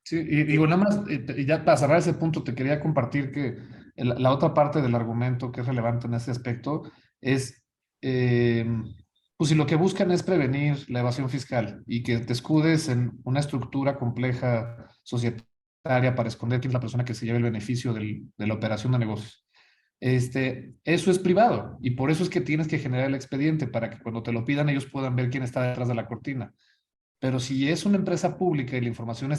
Speaker 3: Sí, y digo, nada más, y ya para cerrar ese punto, te quería compartir que la otra parte del argumento que es relevante en ese aspecto es, pues si lo que buscan es prevenir la evasión fiscal y que te escudes en una estructura compleja societaria para esconder quién es la persona que se lleva el beneficio de la operación de negocios. Eso es privado y por eso es que tienes que generar el expediente para que cuando te lo pidan ellos puedan ver quién está detrás de la cortina. Pero si es una empresa pública y la información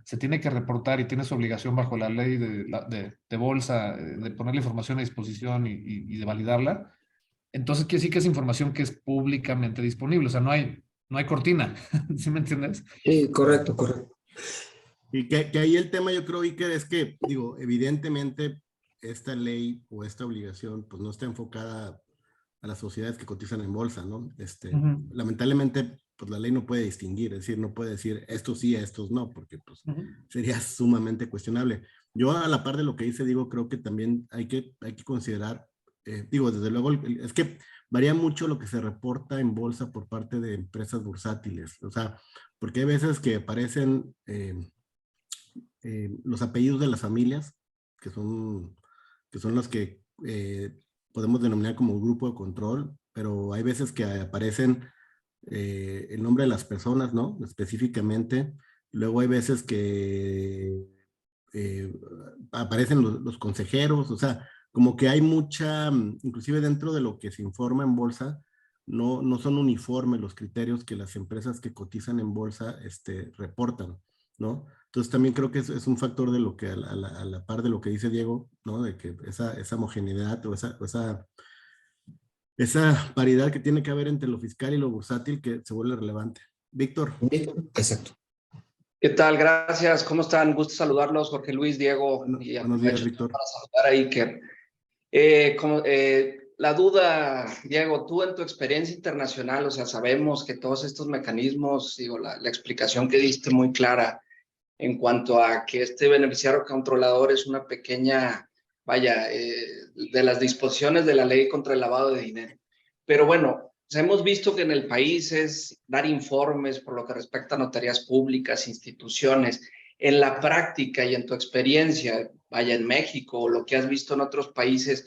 Speaker 3: se tiene que reportar y tienes obligación bajo la ley de bolsa de poner la información a disposición y de validarla, entonces quiere decir que es información que es públicamente disponible. O sea, no hay cortina. ¿Sí me entiendes?
Speaker 2: Sí, correcto, correcto.
Speaker 1: Y que ahí el tema yo creo, Iker, es que, digo, evidentemente esta ley o esta obligación pues no está enfocada a las sociedades que cotizan en bolsa, ¿no?
Speaker 3: Ujú,
Speaker 1: Lamentablemente, pues la ley no puede distinguir, es decir, no puede decir estos sí, estos no, porque pues
Speaker 3: ujú.
Speaker 1: sería sumamente cuestionable. Yo a la par de lo que dice, digo, creo que también hay que considerar, digo, desde luego, es que varía mucho lo que se reporta en bolsa por parte de empresas bursátiles, o sea, porque hay veces que aparecen los apellidos de las familias, que son los que podemos denominar como grupo de control, pero hay veces que aparecen el nombre de las personas, ¿no? Específicamente. Luego hay veces que eh, aparecen los consejeros, o sea, como que hay mucha, inclusive dentro de lo que se informa en bolsa, no son uniformes los criterios que las empresas que cotizan en bolsa reportan, ¿no? Entonces también creo que es un factor de lo que a la par de lo que dice Diego, ¿no? De que esa homogeneidad o esa paridad que tiene que haber entre lo fiscal y lo bursátil que se vuelve relevante. Víctor.
Speaker 2: Exacto.
Speaker 4: ¿Qué tal? Gracias. ¿Cómo están? Gusto saludarlos, Jorge Luis, Diego, y
Speaker 1: Buenos días,
Speaker 4: aprovecho
Speaker 1: Víctor.
Speaker 4: para saludar a Iker. La duda, Diego, tú en tu experiencia internacional, o sea, sabemos que todos estos mecanismos, digo, la explicación que diste muy clara en cuanto a que este beneficiario controlador es una pequeña, vaya, de las disposiciones de la ley contra el lavado de dinero. Pero bueno, pues hemos visto que en el país es dar informes por lo que respecta a notarías públicas, instituciones. En la práctica y en tu experiencia, vaya en México o lo que has visto en otros países,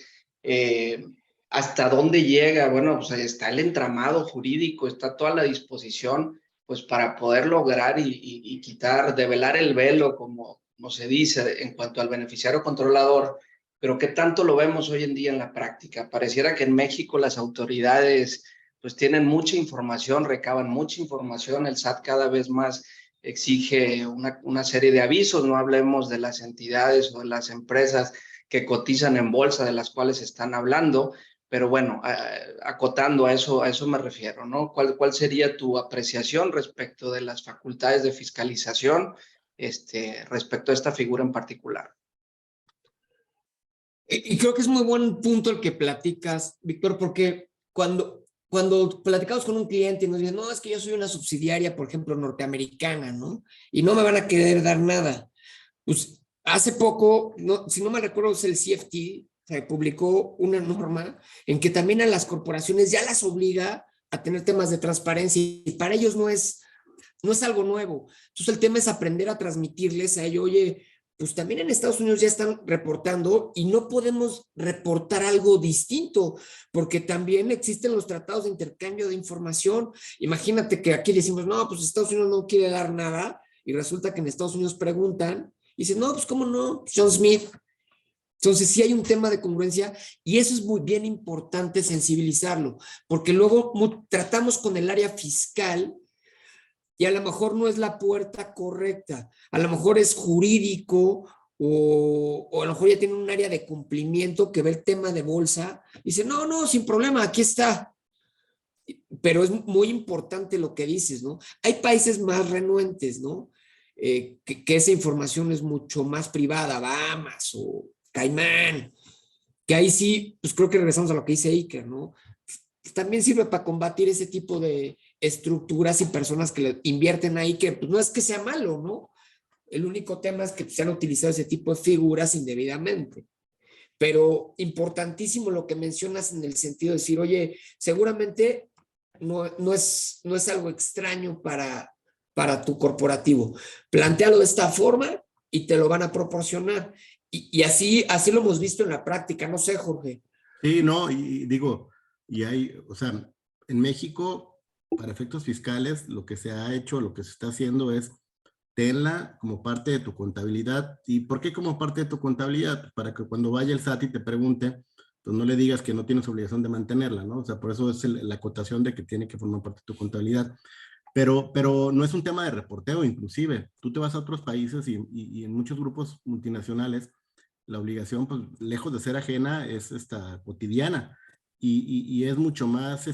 Speaker 4: ¿hasta dónde llega? Bueno, pues está el entramado jurídico, está toda la disposición pues para poder lograr y quitar, develar el velo, como se dice, en cuanto al beneficiario controlador, pero ¿qué tanto lo vemos hoy en día en la práctica? Pareciera que en México las autoridades pues tienen mucha información, recaban mucha información, el SAT cada vez más exige una serie de avisos, no hablemos de las entidades o de las empresas que cotizan en bolsa de las cuales están hablando, pero bueno, acotando a eso me refiero, ¿no? ¿Cuál sería tu apreciación respecto de las facultades de fiscalización respecto a esta figura en particular?
Speaker 2: Y creo que es muy buen punto el que platicas, Víctor, porque cuando platicamos con un cliente y nos dicen, no, es que yo soy una subsidiaria, por ejemplo, norteamericana, ¿no? Y no me van a querer dar nada. Pues hace poco, no, si no me recuerdo, es el CFT, se publicó una norma en que también a las corporaciones ya las obliga a tener temas de transparencia y para ellos no es algo nuevo. Entonces el tema es aprender a transmitirles a ellos, oye, pues también en Estados Unidos ya están reportando y no podemos reportar algo distinto, porque también existen los tratados de intercambio de información. Imagínate que aquí decimos, no, pues Estados Unidos no quiere dar nada, y resulta que en Estados Unidos preguntan, y dicen, no, pues cómo no, John Smith. Entonces sí hay un tema de congruencia y eso es muy bien importante sensibilizarlo, porque luego tratamos con el área fiscal y a lo mejor no es la puerta correcta, a lo mejor es jurídico o a lo mejor ya tiene un área de cumplimiento que ve el tema de bolsa y dice, no, no, sin problema, aquí está. Pero es muy importante lo que dices, ¿no? Hay países más renuentes, ¿no? Que esa información es mucho más privada, Bahamas o Caimán, que ahí sí, pues creo que regresamos a lo que dice Iker, ¿no? También sirve para combatir ese tipo de estructuras y personas que le invierten ahí, que pues no es que sea malo, ¿no? El único tema es que se han utilizado ese tipo de figuras indebidamente. Pero importantísimo lo que mencionas en el sentido de decir, oye, seguramente no es algo extraño para tu corporativo. Plantéalo de esta forma y te lo van a proporcionar. Y así lo hemos visto en la práctica, no sé, Jorge.
Speaker 1: Sí, no, y digo, y hay, o sea, en México, para efectos fiscales, lo que se ha hecho, lo que se está haciendo es tenla como parte de tu contabilidad. ¿Y por qué como parte de tu contabilidad? Para que cuando vaya el SAT y te pregunte, pues no le digas que no tienes obligación de mantenerla, ¿no? O sea, por eso es la acotación de que tiene que formar parte de tu contabilidad. Pero no es un tema de reporteo, inclusive. Tú te vas a otros países y en muchos grupos multinacionales, la obligación, pues, lejos de ser ajena, es cotidiana y es mucho más,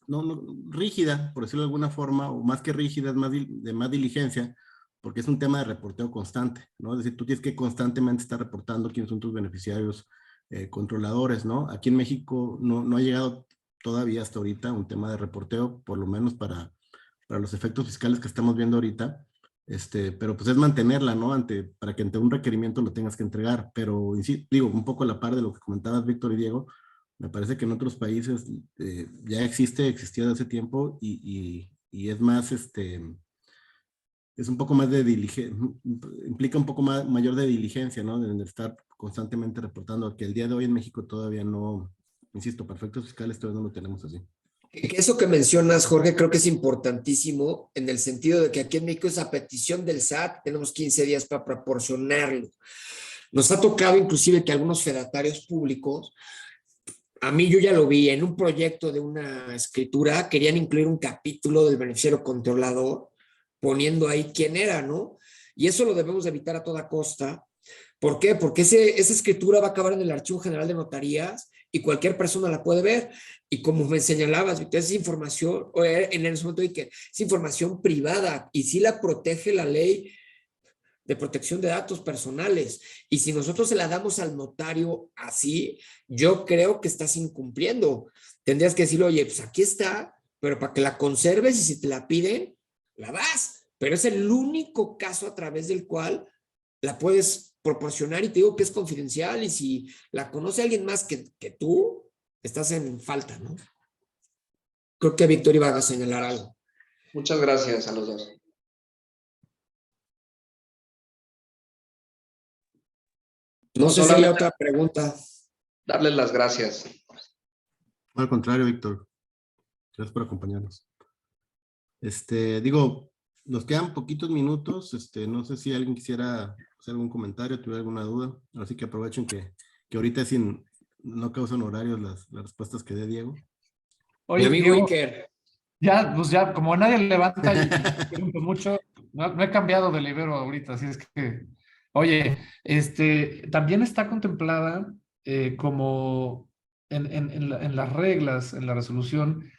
Speaker 1: no, rígida, por decirlo de alguna forma, o más que rígida, es de más diligencia, porque es un tema de reporteo constante, ¿no? Es decir, tú tienes que constantemente estar reportando quiénes son tus beneficiarios controladores, ¿no? Aquí en México no ha llegado todavía hasta ahorita un tema de reporteo, por lo menos para los efectos fiscales que estamos viendo ahorita, pero pues es mantenerla, ¿no? Para que ante un requerimiento lo tengas que entregar, pero digo, un poco a la par de lo que comentabas Víctor y Diego, me parece que en otros países ya existía desde hace tiempo y es más, es un poco más de diligencia, implica un poco mayor de diligencia, ¿no? De estar constantemente reportando, que el día de hoy en México todavía no, insisto, para efectos fiscales todavía no lo tenemos así.
Speaker 2: Eso que mencionas, Jorge, creo que es importantísimo en el sentido de que aquí en México esa petición del SAT, tenemos 15 días para proporcionarlo. Nos ha tocado inclusive que algunos fedatarios públicos, a mí yo ya lo vi, en un proyecto de una escritura, querían incluir un capítulo del beneficiario controlador, poniendo ahí quién era, ¿no? Y eso lo debemos evitar a toda costa. ¿Por qué? Porque esa escritura va a acabar en el Archivo General de Notarías y cualquier persona la puede ver. Y como me señalabas, esa información, en ese momento que es información privada y sí la protege la ley de protección de datos personales. Y si nosotros se la damos al notario así, yo creo que estás incumpliendo. Tendrías que decirle, oye, pues aquí está, pero para que la conserves y si te la piden, la das. Pero es el único caso a través del cual la puedes proporcionar y te digo que es confidencial y si la conoce alguien más que tú, estás en falta, ¿no? Creo que Víctor iba a señalar algo.
Speaker 4: Muchas gracias a los dos.
Speaker 2: No sé si hay otra pregunta.
Speaker 4: Darles las gracias.
Speaker 1: Al contrario, Víctor. Gracias por acompañarnos. Digo, nos quedan poquitos minutos. No sé si alguien quisiera hacer algún comentario, tuviera alguna duda. Así que aprovechen que ahorita no causan horarios las respuestas que dé Diego.
Speaker 3: Oye,
Speaker 2: mi amigo
Speaker 3: Diego,
Speaker 2: Iker.
Speaker 3: ya, pues ya, como nadie levanta y pregunto mucho, no he cambiado de libero ahorita, así es que, oye, también está contemplada como en las reglas, en la resolución,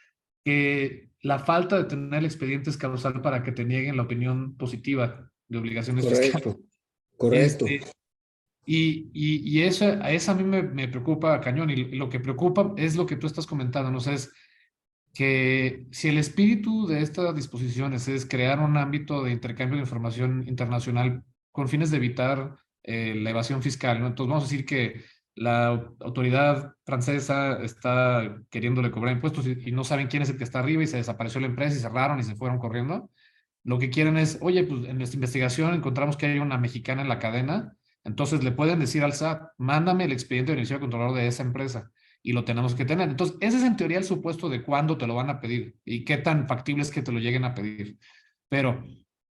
Speaker 3: que la falta de tener el expediente es causal para que te nieguen la opinión positiva de obligaciones fiscales.
Speaker 2: Correcto.
Speaker 3: Y eso, a eso a mí me preocupa cañón, y lo que preocupa es lo que tú estás comentando, ¿no? O sea, es que si el espíritu de estas disposiciones es crear un ámbito de intercambio de información internacional con fines de evitar la evasión fiscal, ¿no? Entonces vamos a decir que la autoridad francesa está queriéndole cobrar impuestos y no saben quién es el que está arriba y se desapareció la empresa y cerraron y se fueron corriendo. Lo que quieren es, oye, pues en nuestra investigación encontramos que hay una mexicana en la cadena, entonces le pueden decir al SAT, mándame el expediente de beneficiario controlador de esa empresa y lo tenemos que tener. Entonces, ese es en teoría el supuesto de cuándo te lo van a pedir y qué tan factible es que te lo lleguen a pedir. Pero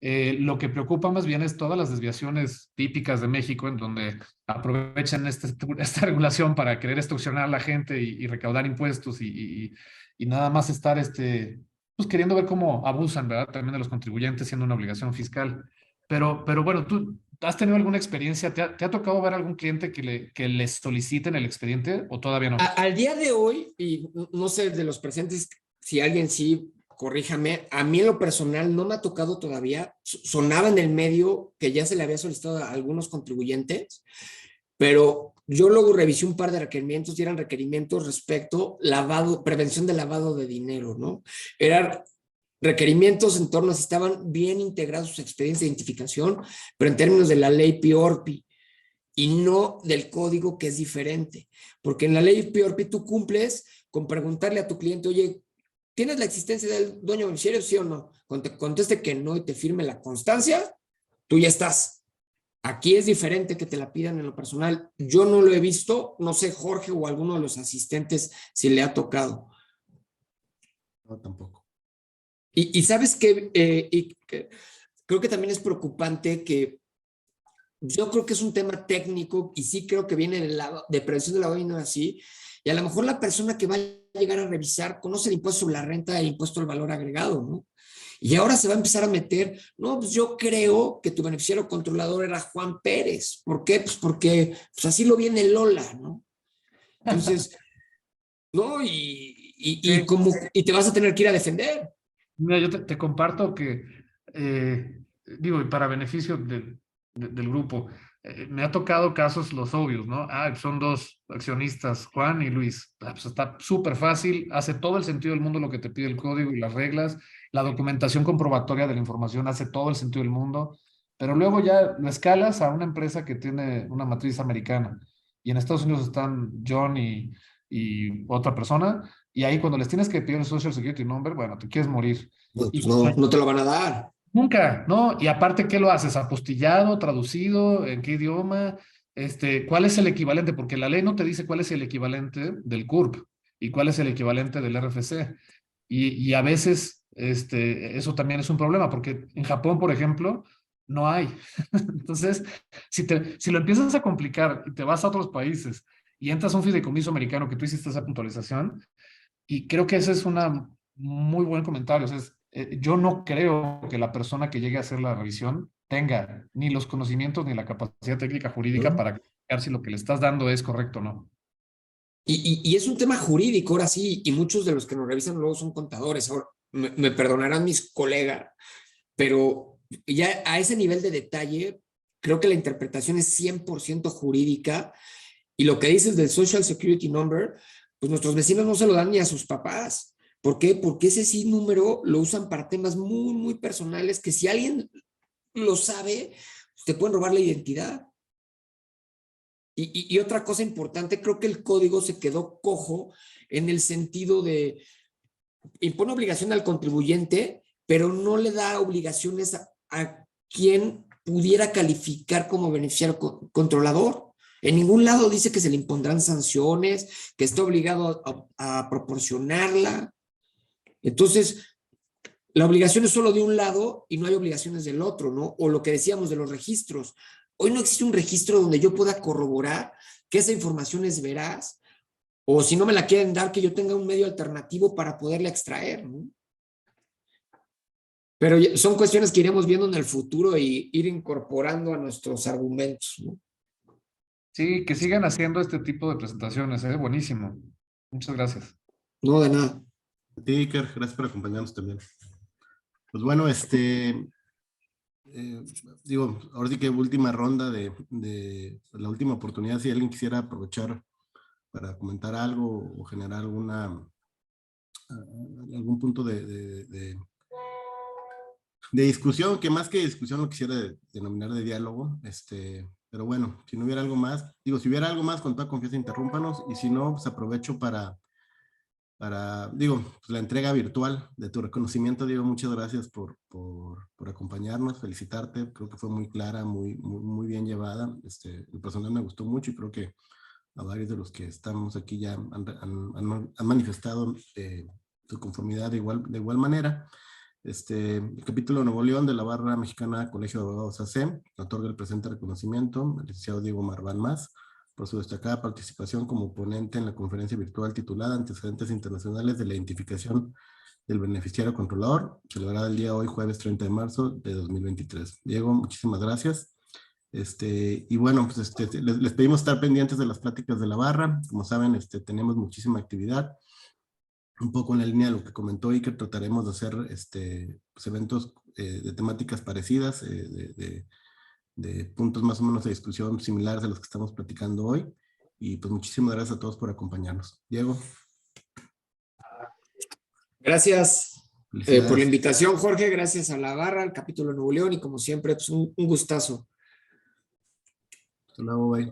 Speaker 3: lo que preocupa más bien es todas las desviaciones típicas de México en donde aprovechan esta regulación para querer extorsionar a la gente y recaudar impuestos y nada más estar pues queriendo ver cómo abusan, ¿verdad? También de los contribuyentes siendo una obligación fiscal. Pero bueno, ¿tú has tenido alguna experiencia? ¿Te ha tocado ver algún cliente que les soliciten el expediente o todavía no?
Speaker 2: Al día de hoy, y no sé de los presentes, si alguien sí, corríjame, a mí en lo personal no me ha tocado todavía, sonaba en el medio que ya se le había solicitado a algunos contribuyentes, pero yo luego revisé un par de requerimientos y eran requerimientos respecto prevención de lavado de dinero, ¿no? Eran requerimientos en torno a si estaban bien integrados sus expedientes de identificación, pero en términos de la ley PIORPI y no del código, que es diferente, porque en la ley PIORPI tú cumples con preguntarle a tu cliente, oye, ¿tienes la existencia del dueño beneficiario, sí o no? Cuando te conteste que no y te firme la constancia, tú ya estás. Aquí es diferente que te la pidan en lo personal. Yo no lo he visto, no sé Jorge o alguno de los asistentes si le ha tocado.
Speaker 1: No, tampoco.
Speaker 2: Y sabes que creo que también es preocupante que yo creo que es un tema técnico y sí creo que viene de prevención de lavado de dinero así, Y a lo mejor la persona que va a llegar a revisar conoce el impuesto sobre la renta e el impuesto al valor agregado, ¿no? Y ahora se va a empezar a meter, no, pues yo creo que tu beneficiario controlador era Juan Pérez. ¿Por qué? Pues porque pues así lo viene Lola, ¿no? Entonces, ¿no?
Speaker 3: Sí.
Speaker 2: Y te vas a tener que ir a defender.
Speaker 3: Mira, yo te comparto que, digo, y para beneficio del grupo, me ha tocado casos los obvios, ¿no? Ah, son dos accionistas, Juan y Luis. Ah, pues está súper fácil, hace todo el sentido del mundo lo que te pide el código y las reglas, la documentación comprobatoria de la información hace todo el sentido del mundo, pero luego ya lo escalas a una empresa que tiene una matriz americana y en Estados Unidos están John y otra persona. Y ahí cuando les tienes que pedir el Social Security Number, bueno, te quieres morir.
Speaker 2: Pues
Speaker 3: Y
Speaker 2: no te lo van a dar.
Speaker 3: nunca, ¿no? Y aparte, ¿qué lo haces? ¿Apostillado, traducido? ¿En qué idioma? ¿Cuál es el equivalente? Porque la ley no te dice cuál es el equivalente del CURP y cuál es el equivalente del RFC. Y a veces eso también es un problema, porque en Japón, por ejemplo, no hay. Entonces, si lo empiezas a complicar y te vas a otros países y entras a un fideicomiso americano que tú hiciste esa puntualización, y creo que ese es un muy buen comentario. O sea, yo no creo que la persona que llegue a hacer la revisión tenga ni los conocimientos ni la capacidad técnica jurídica para ver si lo que le estás dando es correcto o no.
Speaker 2: Y es un tema jurídico, ahora sí, y muchos de los que nos revisan luego son contadores. Ahora, me perdonarán mis colegas, pero ya a ese nivel de detalle, creo que la interpretación es 100% jurídica. Y lo que dices del Social Security Number, pues nuestros vecinos no se lo dan ni a sus papás. ¿Por qué? Porque ese sí número lo usan para temas muy, muy personales que si alguien lo sabe, te pueden robar la identidad. Y otra cosa importante, creo que el código se quedó cojo en el sentido de impone obligación al contribuyente, pero no le da obligaciones a quien pudiera calificar como beneficiario controlador. En ningún lado dice que se le impondrán sanciones, que está obligado a proporcionarla. Entonces, la obligación es solo de un lado y no hay obligaciones del otro, ¿no? O lo que decíamos de los registros. Hoy no existe un registro donde yo pueda corroborar que esa información es veraz, o si no me la quieren dar, que yo tenga un medio alternativo para poderla extraer, ¿no? Pero son cuestiones que iremos viendo en el futuro y ir incorporando a nuestros argumentos, ¿no?
Speaker 3: Sí, que sigan haciendo este tipo de presentaciones, ¿eh? Buenísimo. Muchas gracias.
Speaker 2: No, de nada.
Speaker 1: Sí, Iker, gracias por acompañarnos también. Pues bueno, digo, ahora sí que última ronda de la última oportunidad, si alguien quisiera aprovechar para comentar algo o generar algún punto de discusión, que más que discusión lo quisiera denominar de diálogo, pero bueno, si no hubiera algo más, digo, si hubiera algo más, con toda confianza interrúmpanos, y si no, pues aprovecho para digo, pues la entrega virtual de tu reconocimiento. Diego, muchas gracias por acompañarnos, felicitarte, creo que fue muy clara, muy bien llevada, el personal me gustó mucho y creo que a varios de los que estamos aquí ya han manifestado su conformidad de igual manera. El capítulo Nuevo León de la Barra Mexicana Colegio de Abogados AC otorga el presente reconocimiento al licenciado Diego Marván Mas por su destacada participación como ponente en la conferencia virtual titulada Antecedentes Internacionales de la Identificación del Beneficiario Controlador, celebrada el día hoy, jueves 30 de marzo de 2023. Diego, muchísimas gracias. Y bueno, pues les pedimos estar pendientes de las pláticas de la barra. Como saben, tenemos muchísima actividad. Un poco en la línea de lo que comentó Iker, trataremos de hacer pues, eventos de temáticas parecidas, de puntos más o menos de discusión similares a los que estamos platicando hoy. Y pues muchísimas gracias a todos por acompañarnos. Diego.
Speaker 2: Gracias por la invitación, Jorge. Gracias a la barra, al capítulo de Nuevo León y como siempre, pues un gustazo.
Speaker 1: Hasta luego, bye.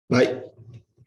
Speaker 2: Bye.